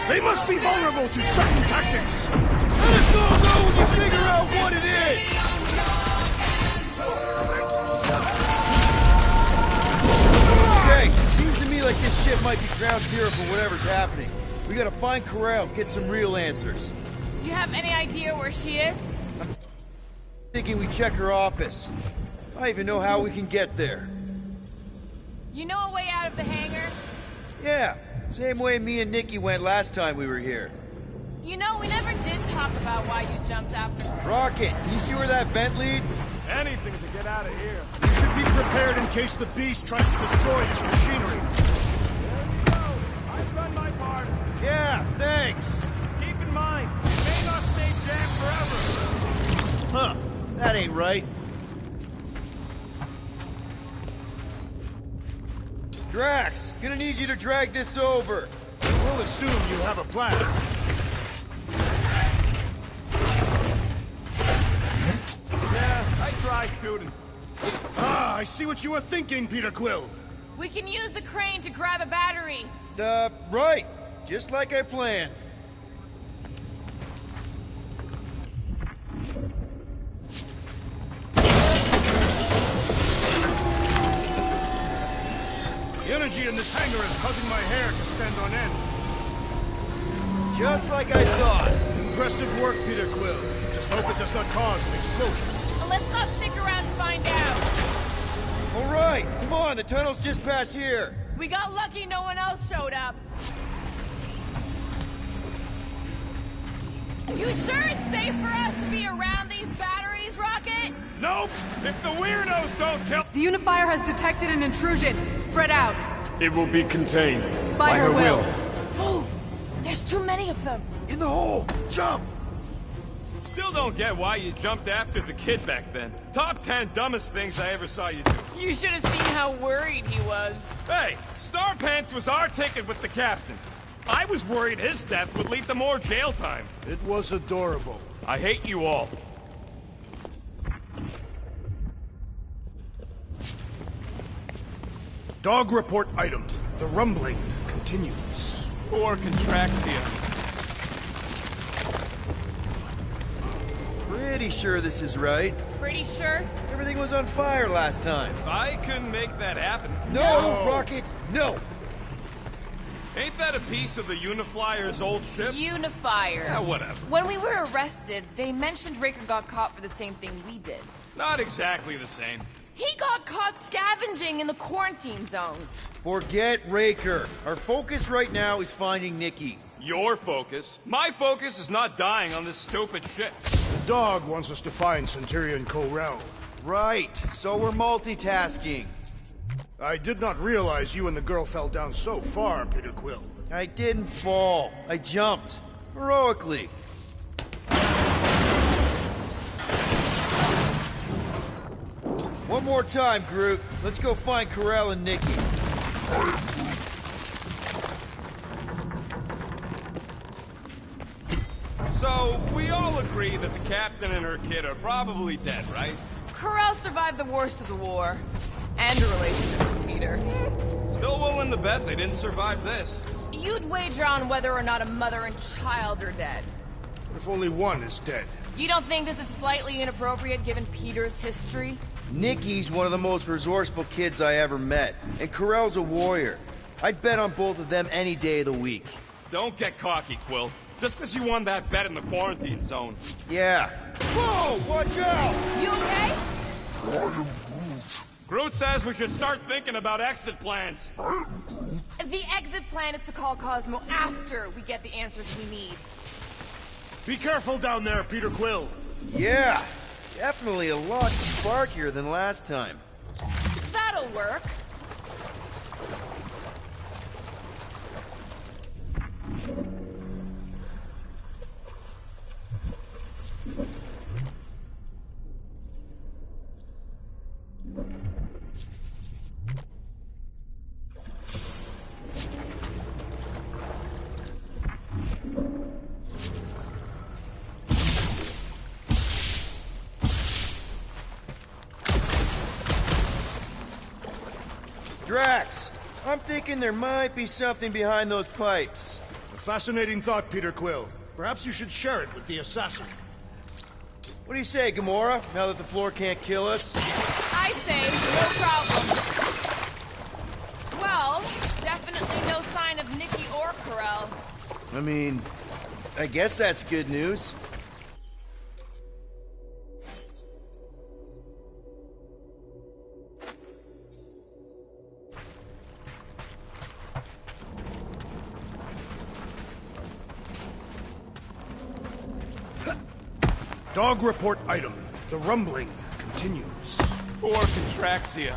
S3: They must be vulnerable to certain tactics!
S4: Let us all know when you figure out what it is! Okay, seems to me like this ship might be ground zero for whatever's happening. We gotta find Corel, get some real answers.
S5: You have any idea where she is?
S4: Thinking we check her office. I even know how we can get there.
S5: You know a way out of the hangar?
S4: Yeah, same way me and Nikki went last time we were here.
S5: You know, we never did talk about why you jumped after her.
S4: Rocket, can you see where that vent leads?
S6: Anything to get out of here.
S3: You should be prepared in case the beast tries to destroy this machinery.
S6: I've done my part.
S4: Yeah, thanks.
S6: Keep in mind, we may not stay jammed forever.
S4: Huh, that ain't right. Drax, gonna need you to drag this over.
S3: We'll assume you have a plan.
S6: Yeah, I tried shooting.
S3: Ah, I see what you were thinking, Peter Quill.
S5: We can use the crane to grab a battery.
S4: Right. Just like I planned.
S3: The energy in this hangar is causing my hair to stand on end.
S4: Just like I thought.
S3: Impressive work, Peter Quill. Just hope it does not cause an explosion.
S5: Well, let's not stick around to find out.
S4: All right, come on, the tunnel's just past here.
S5: We got lucky no one else showed up. You sure it's safe for us to be around these batteries, Rocket?
S6: Nope! If the weirdos don't kill...
S11: The Unifier has detected an intrusion. Spread out.
S12: It will be contained.
S11: By her will.
S5: Move! There's too many of them.
S4: In the hole! Jump!
S6: Still don't get why you jumped after the kid back then. Top 10 dumbest things I ever saw you do.
S5: You should have seen how worried he was.
S6: Hey, Star Pants was our ticket with the captain. I was worried his death would lead to more jail time.
S3: It was adorable.
S6: I hate you all.
S3: Dog report item. The rumbling continues.
S6: Poor Contraxia.
S4: Pretty sure this is right.
S5: Pretty sure?
S4: Everything was on fire last time.
S6: I couldn't make that happen.
S4: No, Rocket, no!
S6: Ain't that a piece of the Uniflyer's old ship?
S5: Unifier.
S6: Yeah, whatever.
S5: When we were arrested, they mentioned Raker got caught for the same thing we did.
S6: Not exactly the same.
S5: He got caught scavenging in the quarantine zone.
S4: Forget Raker. Our focus right now is finding Nikki.
S6: Your focus. My focus is not dying on this stupid shit.
S3: The dog wants us to find Centurion Corel.
S4: Right, so we're multitasking.
S3: I did not realize you and the girl fell down so far, Peter Quill.
S4: I didn't fall. I jumped. Heroically. One more time, Groot. Let's go find Corel and Nikki.
S6: So, we all agree that the captain and her kid are probably dead, right?
S5: Corel survived the worst of the war. And a relationship with Peter.
S6: Still willing to bet they didn't survive this.
S5: You'd wager on whether or not a mother and child are dead.
S3: What if only one is dead?
S5: You don't think this is slightly inappropriate given Peter's history?
S4: Nikki's one of the most resourceful kids I ever met, and Corell's a warrior. I'd bet on both of them any day of the week.
S6: Don't get cocky, Quill. Just because you won that bet in the quarantine zone.
S4: Yeah. Whoa! Watch out!
S5: You okay?
S6: Groot says we should start thinking about exit plans.
S5: The exit plan is to call Cosmo after we get the answers we need.
S3: Be careful down there, Peter Quill.
S4: Yeah, definitely a lot sparkier than last time.
S5: That'll work.
S4: Drax, I'm thinking there might be something behind those pipes.
S3: A fascinating thought, Peter Quill. Perhaps you should share it with the assassin.
S4: What do you say, Gamora, now that the floor can't kill us?
S5: I say, no problem. Well, definitely no sign of Nikki or Corell.
S4: I mean, I guess that's good news.
S3: Dog report item. The rumbling continues.
S6: Or Contraxia.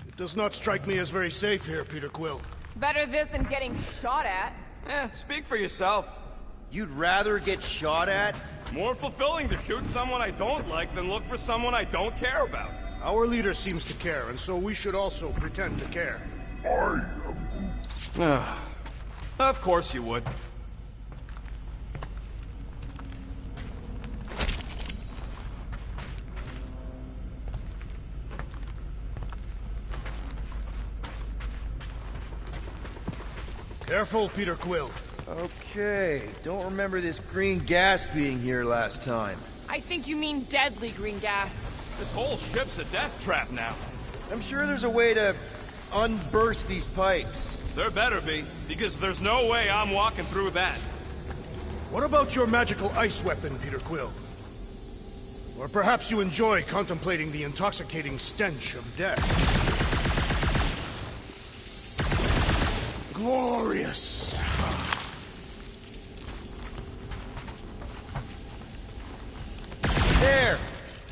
S3: It does not strike me as very safe here, Peter Quill.
S5: Better this than getting shot at.
S6: Speak for yourself.
S4: You'd rather get shot at?
S6: More fulfilling to shoot someone I don't like than look for someone I don't care about.
S3: Our leader seems to care, and so we should also pretend to care.
S6: Of course you would.
S3: Careful, Peter Quill.
S4: Okay, don't remember this green gas being here last time.
S5: I think you mean deadly green gas.
S6: This whole ship's a death trap now.
S4: I'm sure there's a way to unburst these pipes.
S6: There better be, because there's no way I'm walking through that.
S3: What about your magical ice weapon, Peter Quill? Or perhaps you enjoy contemplating the intoxicating stench of death. Glorious!
S4: There!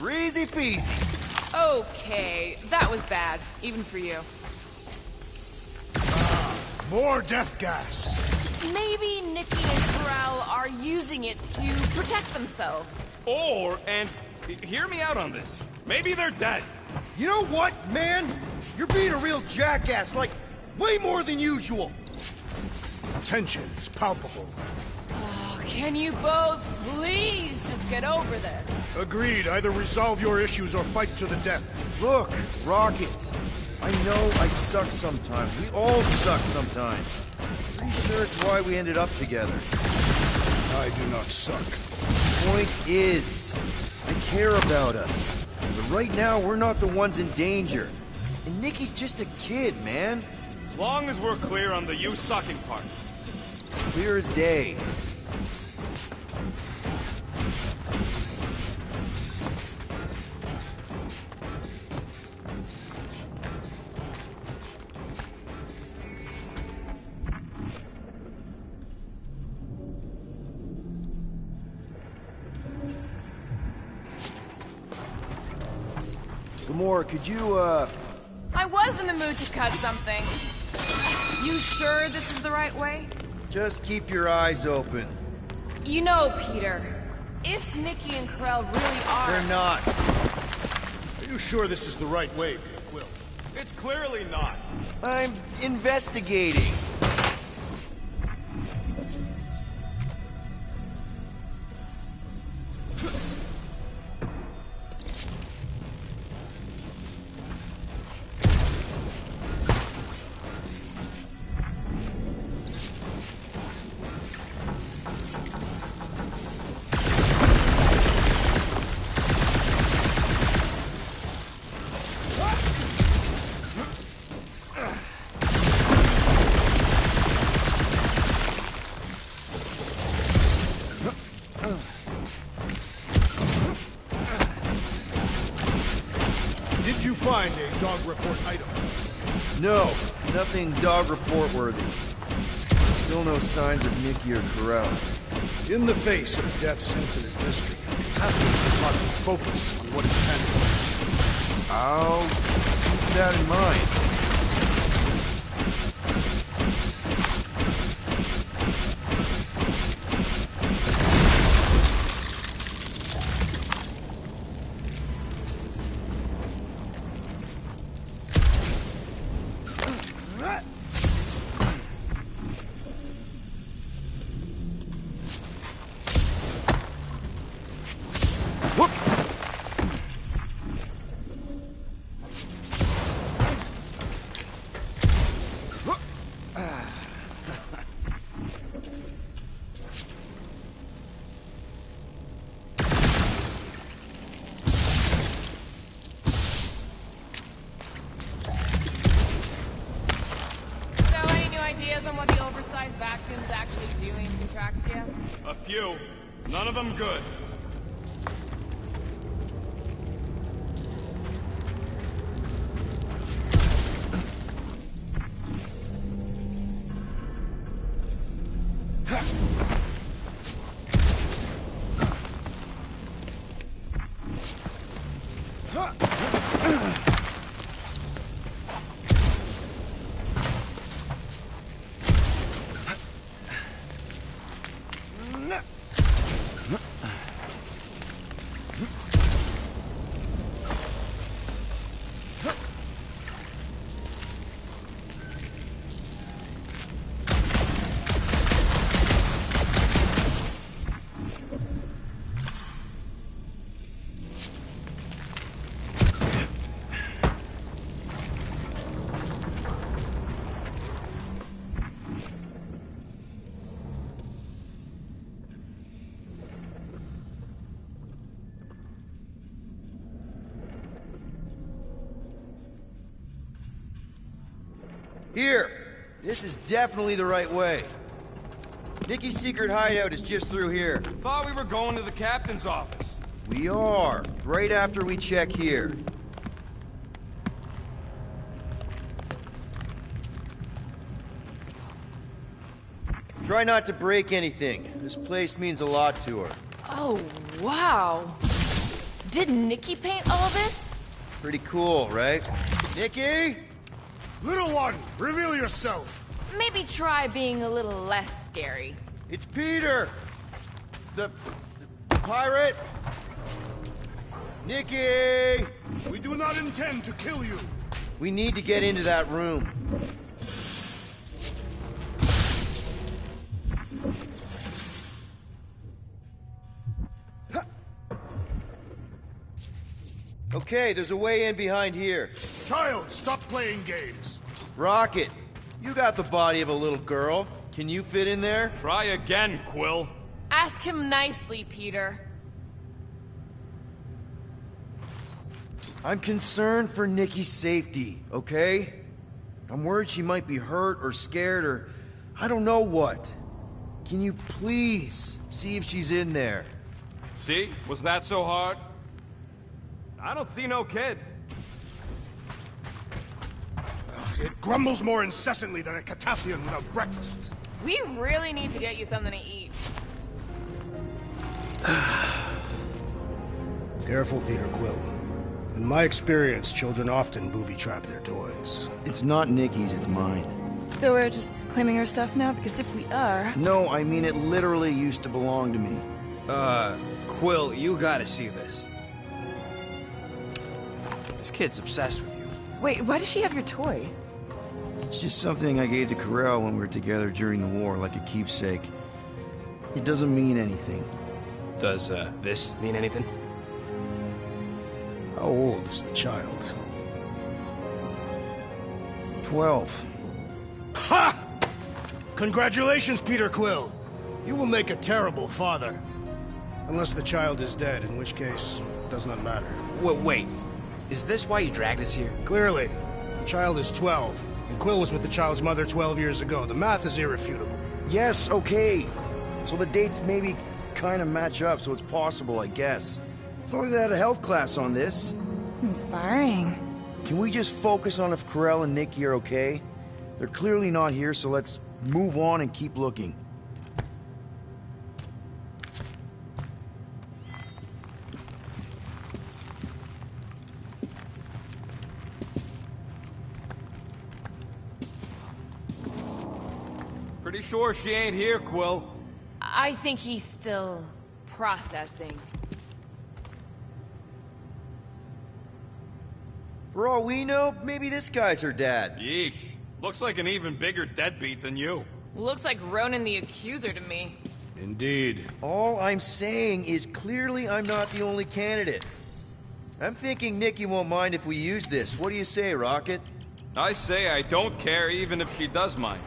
S4: Easy peasy.
S5: Okay, that was bad, even for you.
S3: More death gas!
S5: Maybe Nikki and Corell are using it to protect themselves.
S6: Or, and hear me out on this, maybe they're dead.
S4: You know what, man? You're being a real jackass, like, way more than usual.
S3: Tension is palpable.
S5: Can you both please just get over this?
S3: Agreed. Either resolve your issues or fight to the death.
S4: Look, Rocket. I know I suck sometimes. We all suck sometimes. Pretty sure it's why we ended up together.
S3: I do not suck.
S4: Point is, I care about us. But right now, we're not the ones in danger. And Nikki's just a kid, man.
S6: As long as we're clear on the you sucking part.
S4: Clear as day. Gamora, could you,
S5: I was in the mood to cut something. You sure this is the right way?
S4: Just keep your eyes open.
S5: You know, Peter, if Nikki and Corell really are...
S4: They're not.
S3: Are you sure this is the right way, Peter Quill?
S6: It's clearly not.
S4: I'm investigating.
S3: find a dog report item?
S4: No, nothing dog report worthy. Still no signs of Nikki or Corral.
S3: In the face of Death's infinite mystery, Captains are taught to focus on what is tangible.
S4: I'll keep that in mind.
S5: On what the oversized vacuum's actually doing to Traxia?
S6: A few. None of them good.
S4: Here! This is definitely the right way. Nikki's secret hideout is just through here.
S6: Thought we were going to the captain's office.
S4: We are, right after we check here. Try not to break anything. This place means a lot to her.
S5: Oh, wow. Did Nikki paint all this?
S4: Pretty cool, right? Nikki?
S3: Little one, reveal yourself.
S5: Maybe try being a little less scary.
S4: It's Peter! The pirate? Nikki!
S3: We do not intend to kill you.
S4: We need to get into that room. Okay, there's a way in behind here.
S3: Child, stop playing games.
S4: Rocket, you got the body of a little girl. Can you fit in there?
S6: Try again, Quill.
S5: Ask him nicely, Peter.
S4: I'm concerned for Nikki's safety, okay? I'm worried she might be hurt or scared or I don't know what. Can you please see if she's in there?
S6: See? Was that so hard? I don't see no kid.
S3: It grumbles more incessantly than a Catathian without breakfast.
S5: We really need to get you something to eat.
S3: Careful, Peter Quill. In my experience, children often booby-trap their toys.
S4: It's not Nikki's, it's mine.
S13: So we're just claiming her stuff now? Because if we are...
S4: No, I mean it literally used to belong to me.
S7: Quill, you gotta see this. This kid's obsessed with you.
S13: Wait, why does she have your toy?
S4: It's just something I gave to Corral when we were together during the war, like a keepsake. It doesn't mean anything.
S7: Does, this mean anything?
S3: How old is the child?
S4: 12.
S3: Ha! Congratulations, Peter Quill. You will make a terrible father. Unless the child is dead, in which case, it does not matter.
S7: Wait. Is this why you dragged us here?
S3: Clearly. The child is 12, and Quill was with the child's mother 12 years ago. The math is irrefutable.
S4: Yes, okay. So the dates maybe kind of match up, so it's possible, I guess. It's only they had a health class on this.
S13: Inspiring.
S4: can we just focus on if Corell and Nikki are okay? They're clearly not here, so let's move on and keep looking.
S6: Pretty sure she ain't here, Quill.
S5: I think he's still processing.
S4: For all we know, maybe this guy's her dad.
S6: Yeesh. Looks like an even bigger deadbeat than you.
S5: Looks like Ronan the Accuser to me.
S3: Indeed.
S4: All I'm saying is clearly I'm not the only candidate. I'm thinking Nikki won't mind if we use this. What do you say, Rocket?
S6: I say I don't care even if she does mind.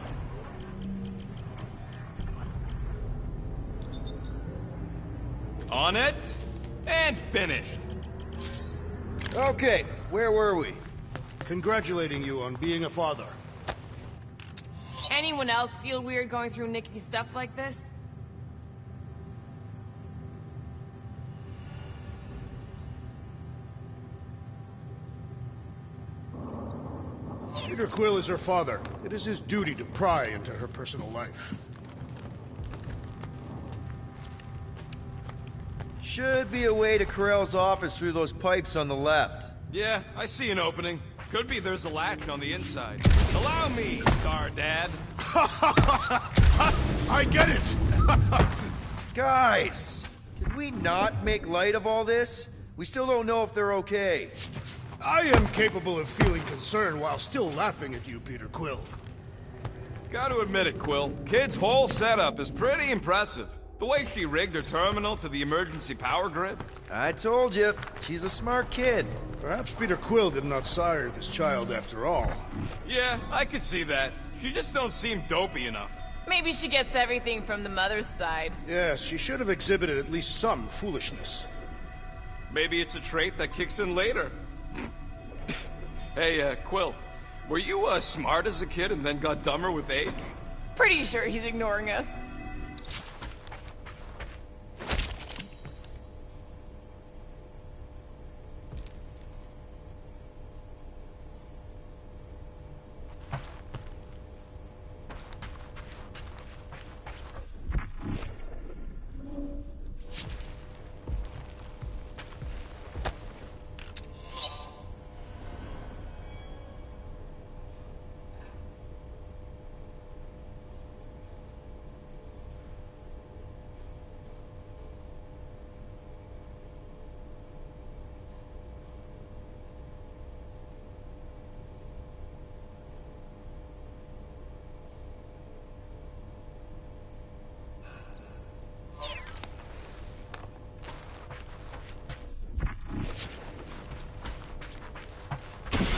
S6: On it, and finished.
S4: Okay, where were we?
S3: Congratulating you on being a father.
S5: Anyone else feel weird going through Nikki's stuff like this?
S3: Peter Quill is her father. It is his duty to pry into her personal life.
S4: Should be a way to Corell's office through those pipes on the left.
S6: Yeah, I see an opening. Could be there's a latch on the inside. Allow me, Star Dad.
S3: I get it!
S4: Guys, can we not make light of all this? We still don't know if they're okay.
S3: I am capable of feeling concern while still laughing at you, Peter Quill.
S6: Gotta admit it, Quill. Kid's whole setup is pretty impressive. The way she rigged her terminal to the emergency power grid.
S4: I told you, she's a smart kid.
S3: Perhaps Peter Quill did not sire this child after all.
S6: Yeah, I could see that. She just don't seem dopey enough.
S5: Maybe she gets everything from the mother's side.
S3: Yes, she should have exhibited at least some foolishness.
S6: Maybe it's a trait that kicks in later. Hey, Quill, were you smart as a kid and then got dumber with age?
S5: Pretty sure he's ignoring us.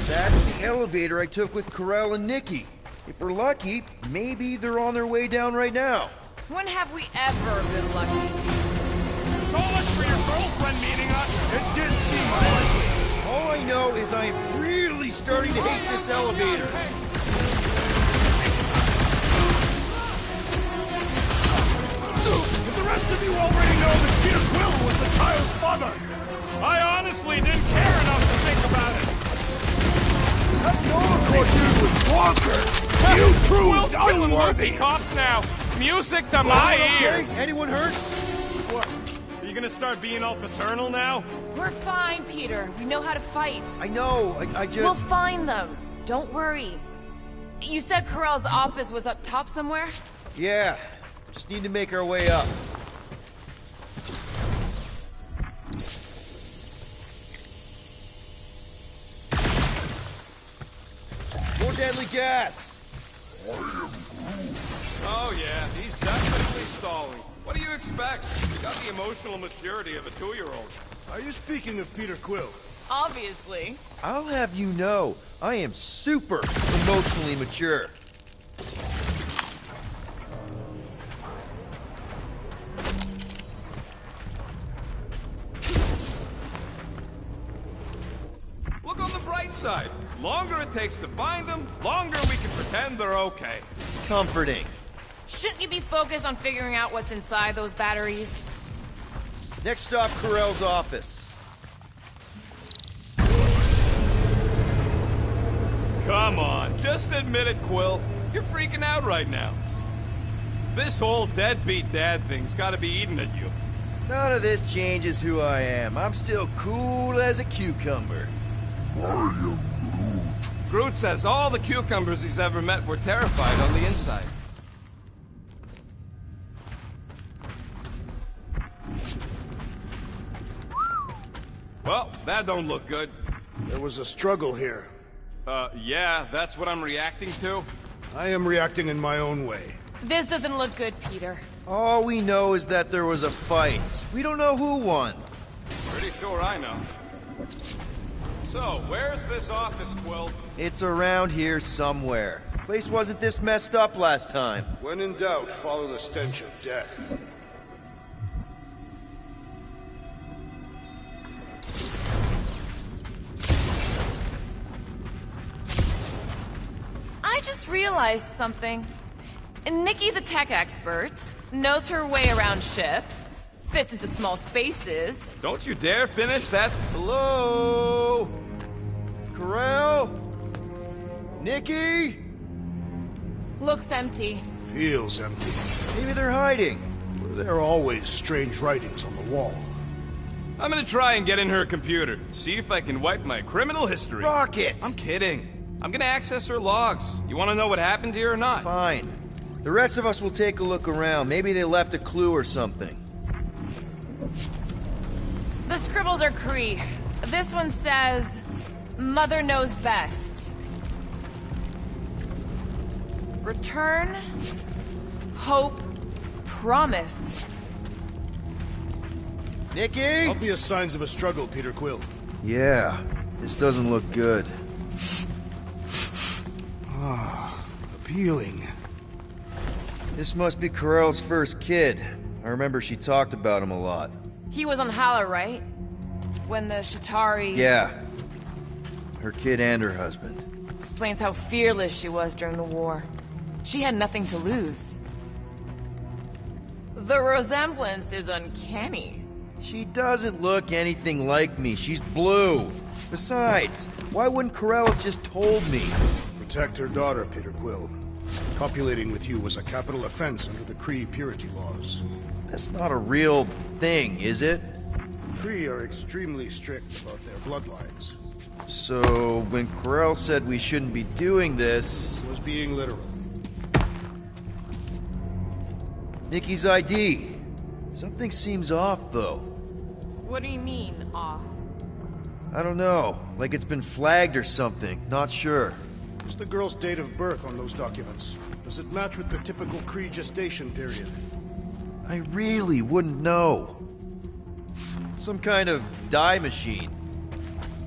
S4: That's the elevator I took with Corell and Nikki. If we're lucky, maybe they're on their way down right now.
S5: When have we ever been lucky?
S6: So much for your girlfriend meeting us.
S4: It did seem unlikely. All I know is I'm really starting to hate this elevator.
S3: But the rest of you already know that Peter Quill was the child's father.
S6: I honestly didn't care enough to think about it.
S3: That Nova dude was bonkers. You
S6: Will's
S3: proved
S6: killing
S3: unworthy.
S6: worthy cops now. Music to my ears.
S4: Anyone hurt?
S6: What? Are you gonna start being all paternal now?
S5: We're fine, Peter. We know how to fight.
S4: I know, I just...
S5: We'll find them. Don't worry. You said Corell's office was up top somewhere?
S4: Yeah, just need to make our way up. More deadly gas!
S6: Oh yeah, he's definitely stalling. What do you expect? He's got the emotional maturity of a 2-year-old.
S3: Are you speaking of Peter Quill?
S5: Obviously.
S4: I'll have you know, I am super emotionally mature.
S6: Look on the bright side. Longer it takes to find them, longer we can pretend they're okay.
S4: Comforting.
S5: Shouldn't you be focused on figuring out what's inside those batteries?
S4: Next stop, Corell's office.
S6: Come on, just admit it, Quill. You're freaking out right now. This whole deadbeat dad thing's gotta be eating at you.
S4: None of this changes who I am. I'm still cool as a cucumber.
S6: Groot says all the cucumbers he's ever met were terrified on the inside. Well, that don't look good.
S3: There was a struggle here.
S6: Yeah, that's what I'm reacting to?
S3: I am reacting in my own way.
S5: This doesn't look good, Peter.
S4: All we know is that there was a fight. We don't know who won.
S6: Pretty sure I know. So, where's this office, Quill?
S4: It's around here somewhere. Place wasn't this messed up last time.
S3: When in doubt, follow the stench of death.
S5: I just realized something. Nikki's a tech expert, knows her way around ships, fits into small spaces.
S6: Don't you dare finish that.
S4: Hello? Corral? Nikki?
S5: Looks empty.
S3: Feels empty.
S4: Maybe they're hiding.
S3: There are always strange writings on the wall.
S6: I'm gonna try and get in her computer, see if I can wipe my criminal history.
S4: Rocket!
S6: I'm kidding. I'm gonna access her logs. You wanna know what happened here or not?
S4: Fine. The rest of us will take a look around. Maybe they left a clue or something.
S5: The scribbles are Kree. This one says, Mother knows best. Return, hope, promise.
S4: Nikki?
S3: Obvious signs of a struggle, Peter Quill.
S4: Yeah, this doesn't look good.
S3: Ah, appealing.
S4: This must be Corell's first kid. I remember she talked about him a lot.
S5: He was on Hala, right? When the Shatari...
S4: Yeah. Her kid and her husband.
S5: Explains how fearless she was during the war. She had nothing to lose. The resemblance is uncanny.
S4: She doesn't look anything like me. She's blue. Besides, why wouldn't Corell have just told me?
S3: Protect her daughter, Peter Quill. Copulating with you was a capital offense under the Kree purity laws.
S4: That's not a real thing, is it?
S3: Kree are extremely strict about their bloodlines.
S4: So, when Corell said we shouldn't be doing this...
S3: He was being literal.
S4: Nikki's ID. Something seems off, though.
S5: What do you mean, off?
S4: I don't know. Like it's been flagged or something. Not sure.
S3: What's the girl's date of birth on those documents? Does it match with the typical Kree gestation period?
S4: I really wouldn't know. Some kind of dye machine.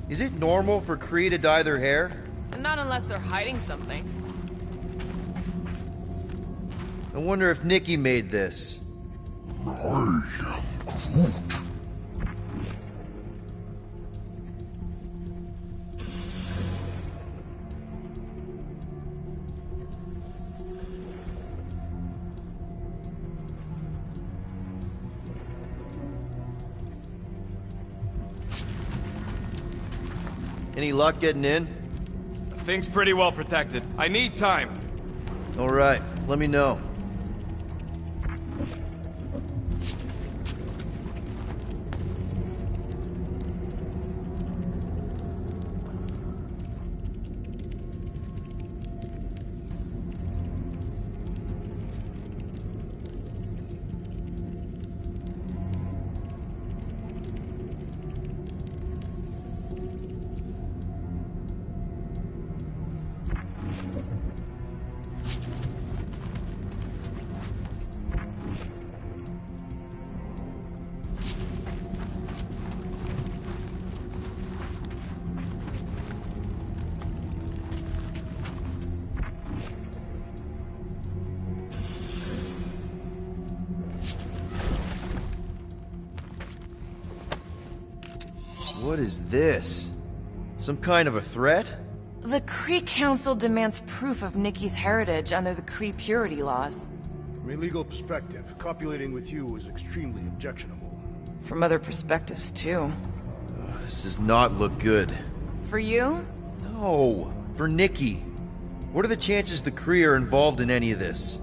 S4: Is it normal for Kree to dye their hair?
S5: Not unless they're hiding something.
S4: I wonder if Nikki made this. Any luck getting in?
S6: Thing's pretty well protected. I need time.
S4: All right, let me know. What is this? Some kind of a threat?
S5: The Kree Council demands proof of Nikki's heritage under the Kree purity laws.
S3: From a legal perspective, copulating with you is extremely objectionable.
S5: From other perspectives, too.
S4: This does not look good.
S5: For you?
S4: No, For Nikki. What are the chances the Kree are involved in any of this?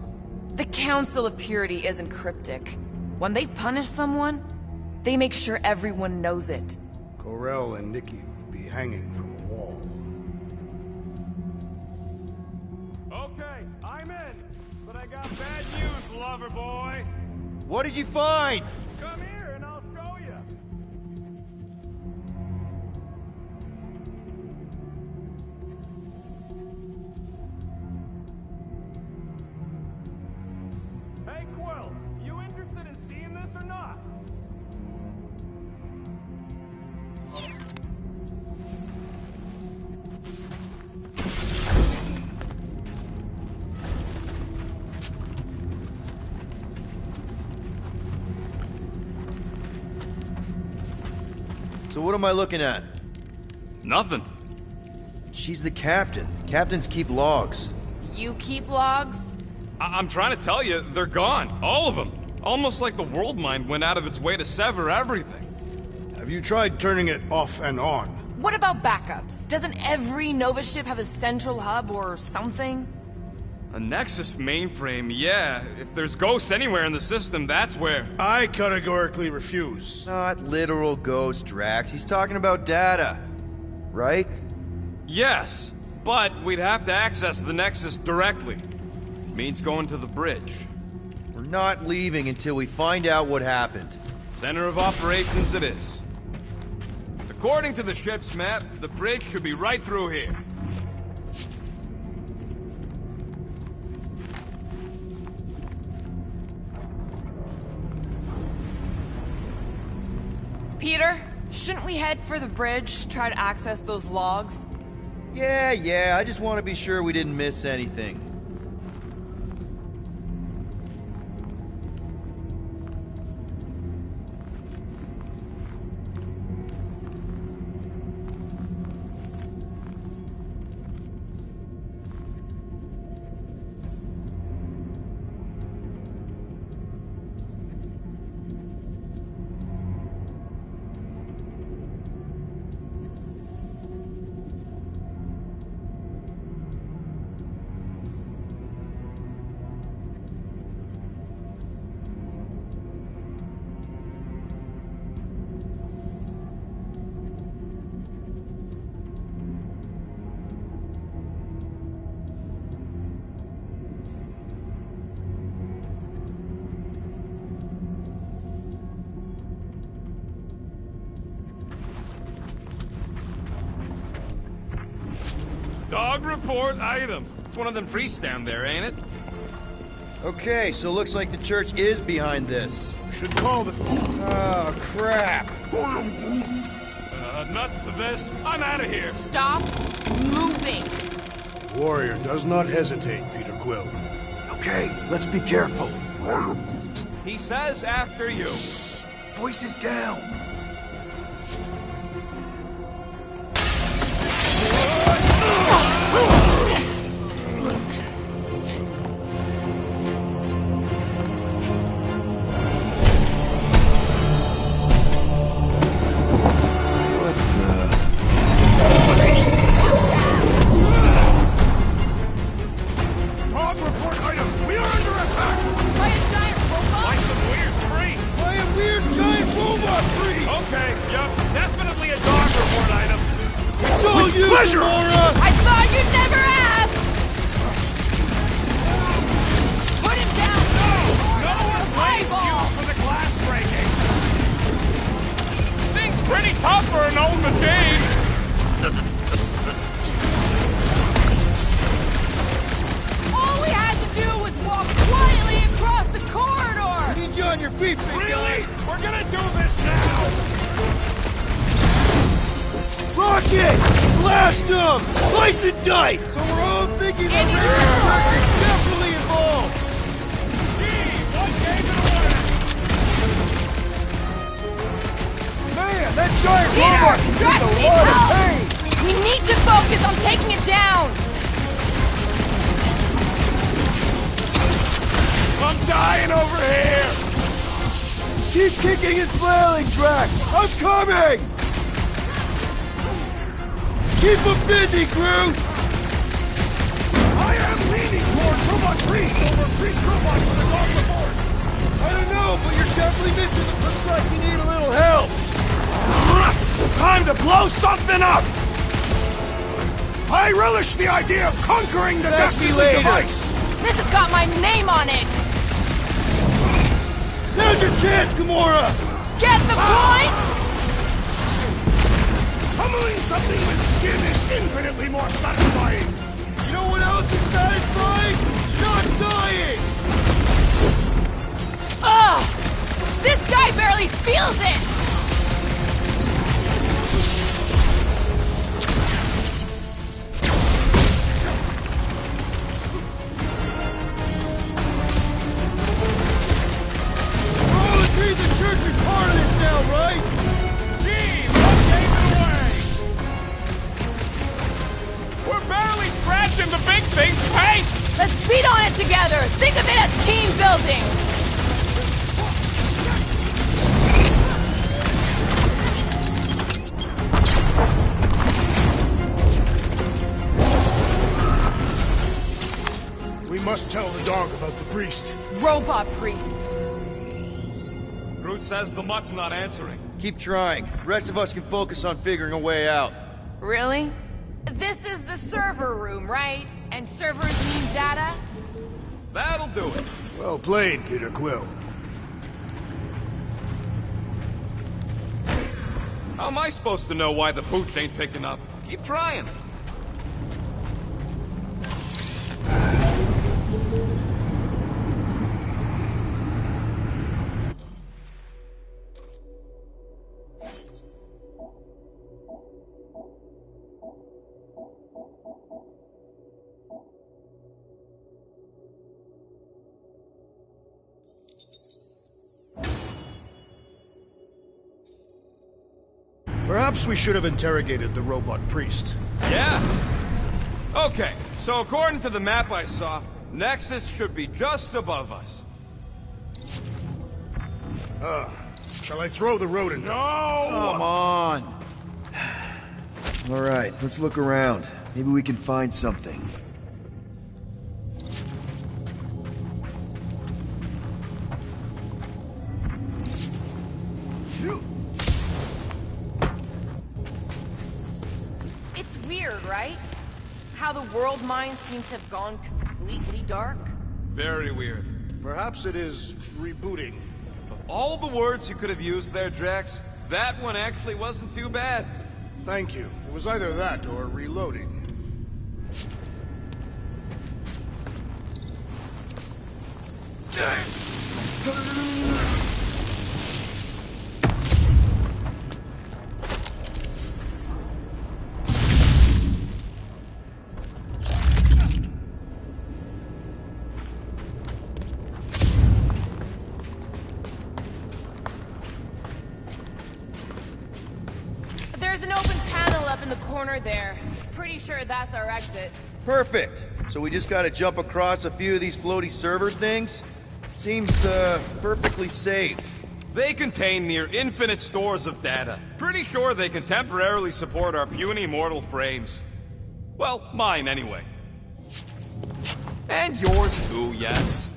S5: The Council of Purity isn't cryptic. When they punish someone, they make sure everyone knows it.
S3: Ko-Rel and Nikki will be hanging from a wall.
S6: Okay, I'm in. But I got bad news, lover boy.
S4: What did you find?
S6: Come here and I'll show you. Hey, Quill, you interested in seeing this or not?
S4: So what am I looking at?
S6: Nothing.
S4: She's the captain. Captains keep logs.
S5: You keep logs?
S6: I'm trying to tell you, they're gone. All of them. Almost like the world mind went out of its way to sever everything.
S3: Have you tried turning it off and on?
S5: What about backups? Doesn't every Nova ship have a central hub or something?
S6: A Nexus mainframe, yeah. If there's ghosts anywhere in the system, that's where.
S3: I categorically refuse.
S4: Not literal ghost, Drax. He's talking about data. Right?
S6: Yes, but we'd have to access the Nexus directly. Means going to the bridge.
S4: We're not leaving until we find out what happened.
S6: Center of operations it is. According to the ship's map, the bridge should be right through here.
S5: Peter, shouldn't we head for the bridge, try to access those logs?
S4: Yeah, I just want to be sure we didn't miss anything.
S6: Dog report item. It's one of them priests down there, ain't it?
S4: Okay, so looks like the church is behind this.
S3: Should call the...
S4: Oh, crap.
S6: Nuts to this. I'm out of here.
S5: Stop moving.
S3: Warrior does not hesitate, Peter Quill.
S2: Okay, let's be careful.
S6: He says after you.
S2: Voices down.
S3: Pleasure!
S5: I thought you'd never ask! Put him down!
S6: No one blames you for the glass breaking! Thing's pretty tough for an old machine!
S5: All we had to do was walk quietly across the corridor!
S4: I need you on your feet, big
S6: Really?
S4: guy!
S6: We're gonna do this now!
S4: Rocket! Blast him! Slice and dice! So we're all thinking the church is definitely involved!
S6: Gee, what gave it away?
S4: Man, that giant
S5: Peter!
S4: robot is
S5: Drax
S4: in a
S5: needs
S4: lot of
S5: help!
S4: pain!
S5: We need to focus on taking it down!
S6: I'm dying over here!
S4: Keep kicking and flailing, Drax! I'm coming! Keep them busy, crew!
S3: I am leaning toward Robot Priest over Priest Robot for the Dog Report.
S4: I don't know, but you're definitely missing the looks like you need a little help.
S3: Time to blow something up! I relish the idea of conquering the dastardly device!
S5: This has got my name on it!
S4: Now's your chance, Gamora!
S5: Get the point?!
S3: Pummeling something with skin is infinitely more satisfying!
S4: You know what else is satisfying? Not dying!
S5: Ugh! This guy barely feels it!
S4: The church is part of this now, right?
S6: Team, what gave it away? We're barely scratching the big thing's paint!
S5: Let's beat on it together! Think of it as team building!
S3: We must tell the dog about the priest.
S5: Robot Priest.
S6: Groot says the mutt's not answering.
S4: Keep trying. The rest of us can focus on figuring a way out.
S5: Really? This is the server room, right? And servers mean data?
S6: That'll do it.
S3: Well played, Peter Quill.
S6: How am I supposed to know why the pooch ain't picking up? Keep trying.
S3: Perhaps we should have interrogated the robot priest.
S6: Yeah? Okay, so according to the map I saw, Nexus should be just above us.
S3: Shall I throw the rodent?
S6: No!
S4: Come on! Alright, let's look around. Maybe we can find something.
S5: It's weird, right? How the world mines seem to have gone completely dark?
S6: Very weird.
S3: Perhaps it is rebooting.
S6: Of all the words you could have used there, Drax, that one actually wasn't too bad.
S3: Thank you. It was either that or reloading.
S5: There's an open panel up in the corner there. Pretty sure that's our exit.
S4: Perfect! So we just gotta jump across a few of these floaty server things? Seems, perfectly safe.
S6: They contain near infinite stores of data. Pretty sure they can temporarily support our puny mortal frames. Well, mine anyway. And yours too, yes.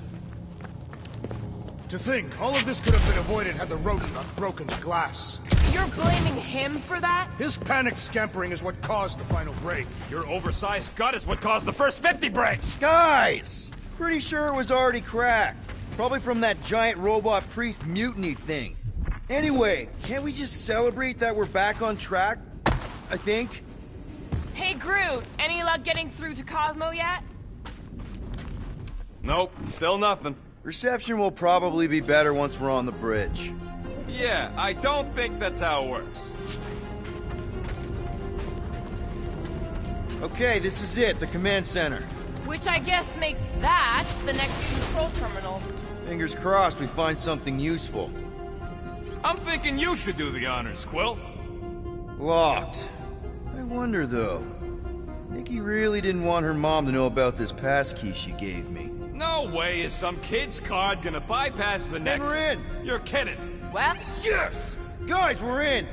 S3: To think, all of this could have been avoided had the rodent not broken the glass.
S5: You're blaming him for that?
S3: His panicked scampering is what caused the final break.
S6: Your oversized gut is what caused the first 50 breaks!
S4: Guys! Pretty sure it was already cracked. Probably from that giant robot priest mutiny thing. Anyway, can't we just celebrate that we're back on track? I think.
S5: Hey Groot, any luck getting through to Cosmo yet?
S6: Nope, still nothing.
S4: Reception will probably be better once we're on the bridge.
S6: Yeah, I don't think that's how it works.
S4: Okay, this is it, the command center.
S5: Which I guess makes that the next control terminal.
S4: Fingers crossed we find something useful.
S6: I'm thinking you should do the honors, Quill.
S4: Locked. I wonder, though. Nikki really didn't want her mom to know about this passkey she gave me.
S6: No way is some kid's card gonna bypass the Nexus.
S4: Then we're in.
S6: You're kidding.
S5: Well,
S4: Yes! Guys, we're in!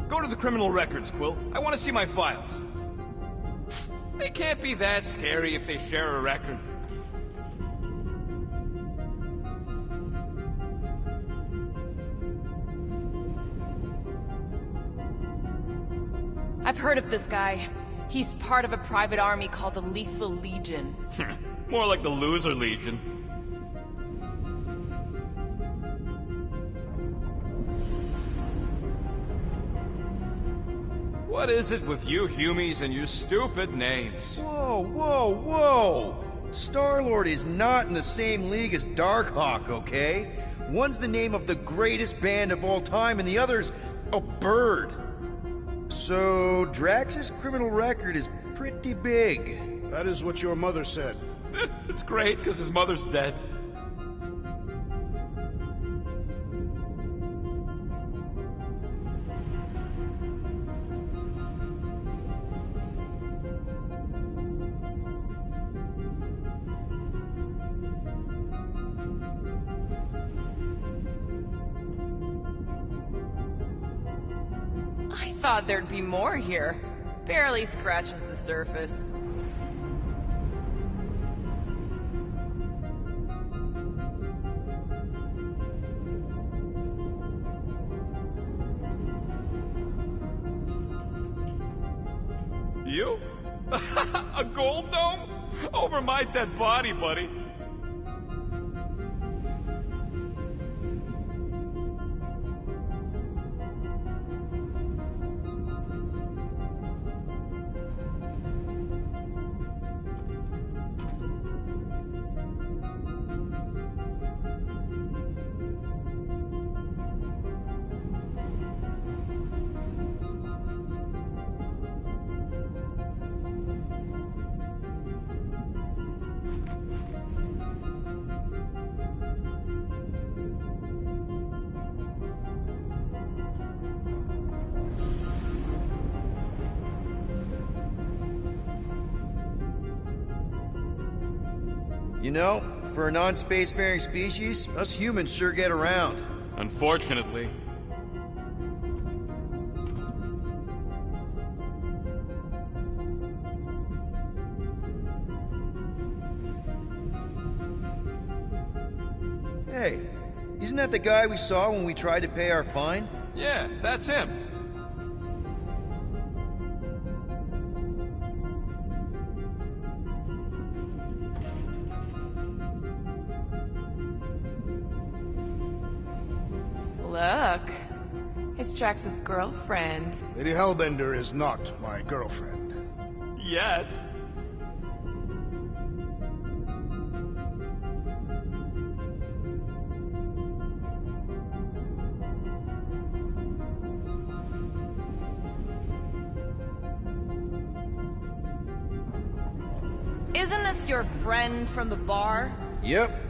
S6: Go to the criminal records, Quill. I want to see my files. They can't be that scary if they share a record.
S5: I've heard of this guy. He's part of a private army called the Lethal Legion.
S6: More like the Loser Legion. What is it with you Humies and your stupid names?
S4: Whoa, whoa, whoa! Star-Lord is not in the same league as Darkhawk, okay? One's the name of the greatest band of all time, and the other's a bird. So, Drax's criminal record is pretty big.
S3: That is what your mother said.
S6: It's great, because his mother's dead.
S5: I thought there'd be more here. Barely scratches the surface.
S6: You? A gold dome? Over my dead body, buddy.
S4: You know, for a non-spacefaring species, us humans sure get around.
S6: Unfortunately.
S4: Hey, isn't that the guy we saw when we tried to pay our fine?
S6: Yeah, that's him.
S5: Look, it's Drax's girlfriend.
S3: Lady Hellbender is not my girlfriend.
S6: Yet.
S5: Isn't this your friend from the bar?
S4: Yep.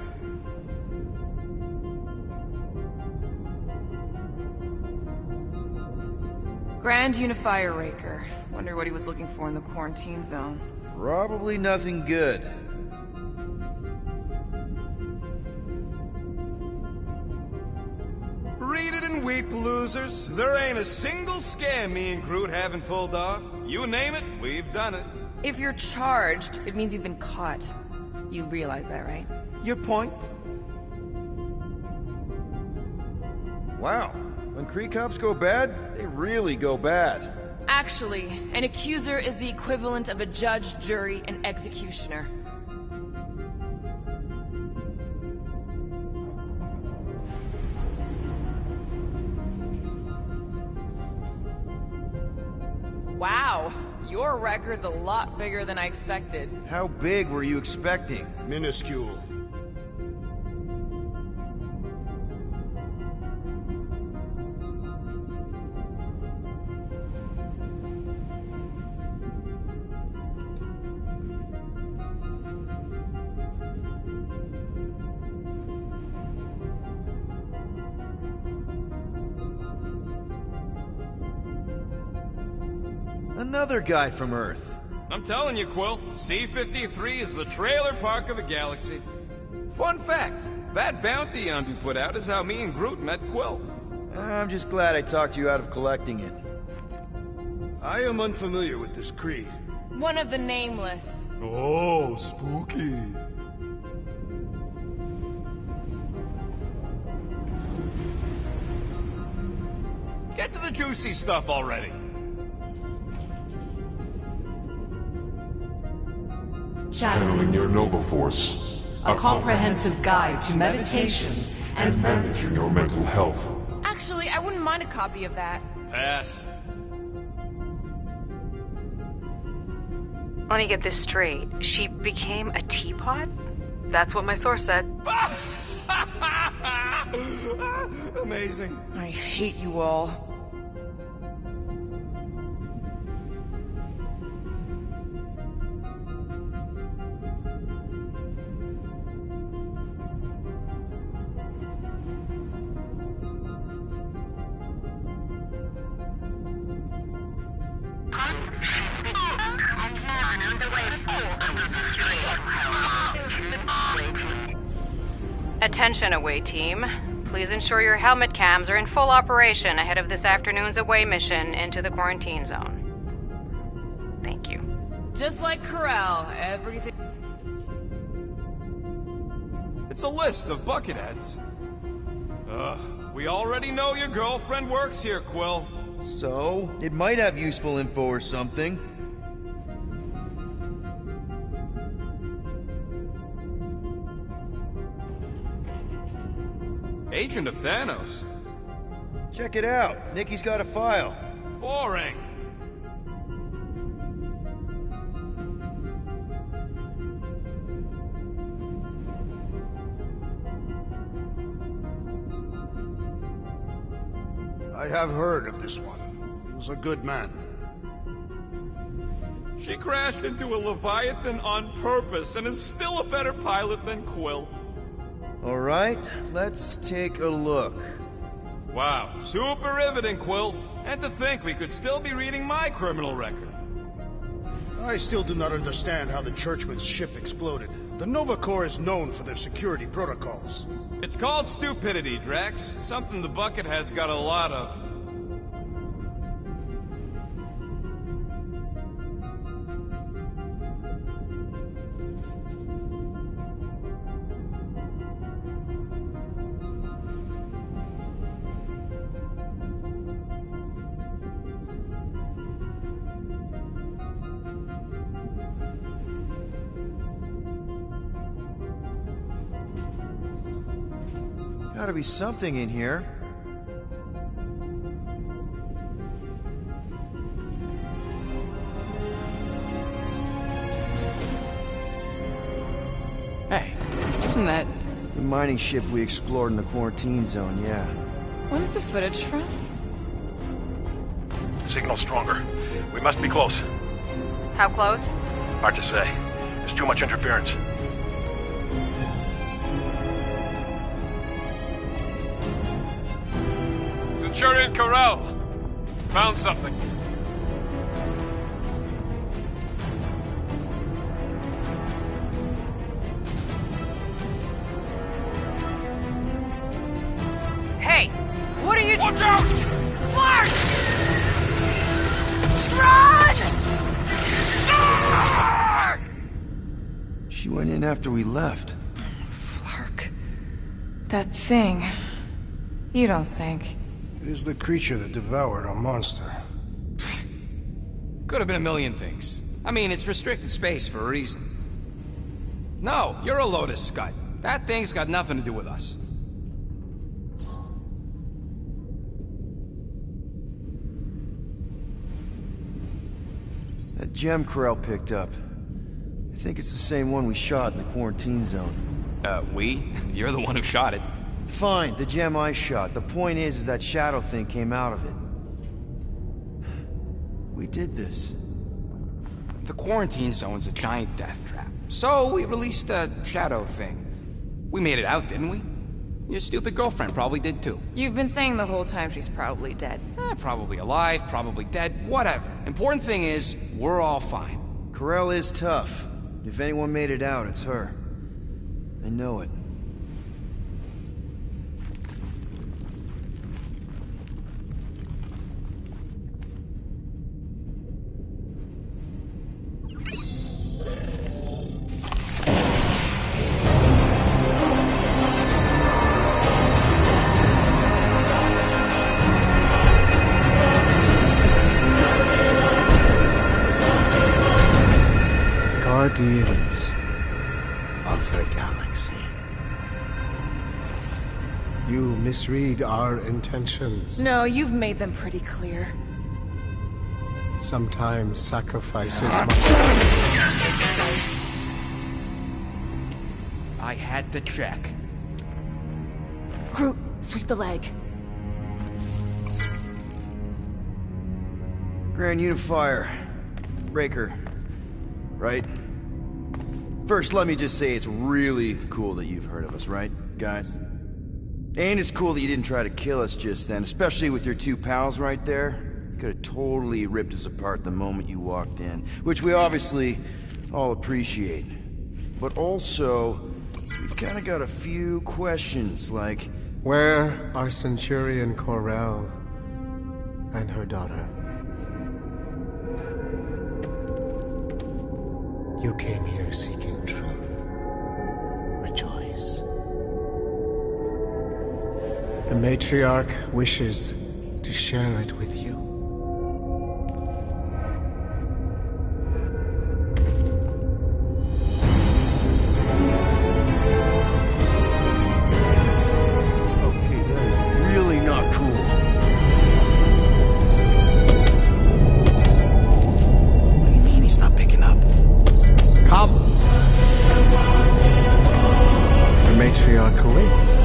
S5: Grand Unifier Raker. Wonder what he was looking for in the quarantine zone.
S4: Probably nothing good.
S6: Read it and weep, losers. There ain't a single scam me and Groot haven't pulled off. You name it, we've done it.
S5: If you're charged, it means you've been caught. You realize that, right?
S4: Your point? Wow. When Kree cops go bad, they really go bad.
S5: Actually, an accuser is the equivalent of a judge, jury, and executioner. Wow, your record's a lot bigger than I expected.
S4: How big were you expecting?
S3: Minuscule.
S4: Another guy from Earth.
S6: I'm telling you, Quill, C-53 is the trailer park of the galaxy. Fun fact, that bounty you put out is how me and Groot met Quill.
S4: I'm just glad I talked you out of collecting it.
S3: I am unfamiliar with this Kree.
S5: One of the nameless.
S12: Oh, spooky.
S6: Get to the juicy stuff already.
S14: Channeling your Nova Force.
S15: A comprehensive guide to meditation
S14: and managing your mental health.
S5: Actually, I wouldn't mind a copy of that.
S6: Pass.
S16: Let me get this straight. She became a teapot? That's what my source said.
S6: Amazing.
S5: I hate you all.
S16: Attention, away team. Please ensure your helmet cams are in full operation ahead of this afternoon's away mission into the quarantine zone. Thank you.
S5: Just like Corel, everything...
S6: It's a list of bucketheads. We already know your girlfriend works here, Quill.
S4: So, it might have useful info or something.
S6: Agent of Thanos.
S4: Check it out. Nikki's got a file.
S6: Boring.
S3: I have heard of this one. He was a good man.
S6: She crashed into a Leviathan on purpose and is still a better pilot than Quill.
S4: All right, let's take a look.
S6: Wow, super riveting, Quill. And to think we could still be reading my criminal record.
S3: I still do not understand how the Churchman's ship exploded. The Nova Corps is known for their security protocols.
S6: It's called stupidity, Drax. Something the Buckethead's got a lot of.
S4: Gotta be something in here.
S7: Hey, isn't that...
S4: The mining ship we explored in the quarantine zone, yeah.
S5: When's the footage from?
S17: Signal stronger. We must be close.
S16: How close?
S17: Hard to say. There's too much interference.
S12: Centurion Corel! Found something.
S16: Hey! What are you—
S12: Watch out!
S16: Flark! Run!
S12: Ah!
S4: She went in after we left.
S13: Flark. That thing. You don't think...
S3: It is the creature that devoured our monster.
S7: Could have been a million things. I mean, it's restricted space for a reason. No, you're a Lotus Scud. That thing's got nothing to do with us.
S4: That gem Corel picked up. I think it's the same one we shot in the quarantine zone.
S7: We? You're the one who shot it.
S4: Fine, the gem I shot. The point is that shadow thing came out of it. We did this.
S7: The quarantine zone's a giant death trap. So we released a shadow thing. We made it out, didn't we? Your stupid girlfriend probably did too.
S5: You've been saying the whole time she's probably dead.
S7: Probably alive, probably dead, whatever. Important thing is, we're all fine.
S4: Corel is tough. If anyone made it out, it's her. I know it.
S18: ideals of the galaxy. You misread our intentions.
S11: No, you've made them pretty clear.
S18: Sometimes sacrifices
S7: I had to check.
S11: Groot, sweep the leg.
S4: Grand Unifier. Breaker. Right? First, let me just say it's really cool that you've heard of us, right, guys? And it's cool that you didn't try to kill us just then, especially with your two pals right there. You could have totally ripped us apart the moment you walked in, which we obviously all appreciate. But also, we've kind of got a few questions, like...
S18: Where are Centurion Ko-Rel and her daughter? You came here seeking truth. Rejoice. The Matriarch wishes to share it with you.
S4: Okay, that is really not cool.
S7: What do you mean he's not picking up?
S18: Come! The Matriarch awaits.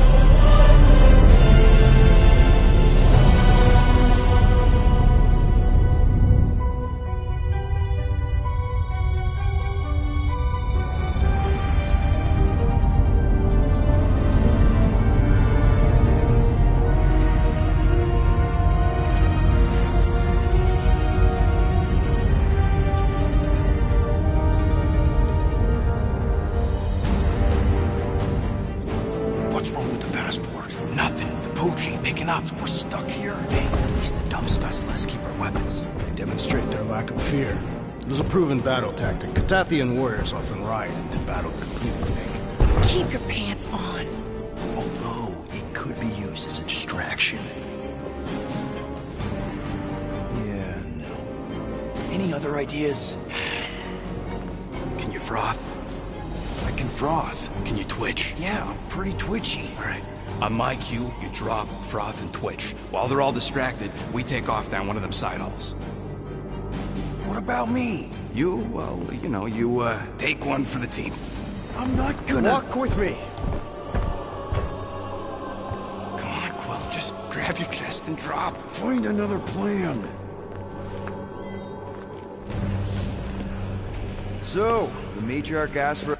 S7: What's wrong with the passport? Nothing. The pooch ain't picking up. We're stuck here. Hey, at least the dumb scuds let us keep our weapons.
S3: They demonstrate their lack of fear. It was a proven battle tactic. Catathian warriors often ride into battle completely naked.
S11: Keep your pants on.
S7: Although, it could be used as a distraction.
S4: Yeah, no.
S7: Any other ideas? Can you froth? I can froth. Can you twitch?
S4: Yeah, I'm pretty twitchy.
S7: Alright. On my cue, you drop, froth, and twitch. While they're all distracted, we take off down one of them side halls.
S4: What about me?
S7: You, well, you know, you, take one for the team.
S4: I'm not gonna...
S3: Walk with me.
S7: Come on, Quill, just grab your chest and drop.
S4: Find another plan. So, the Matriarch asked for...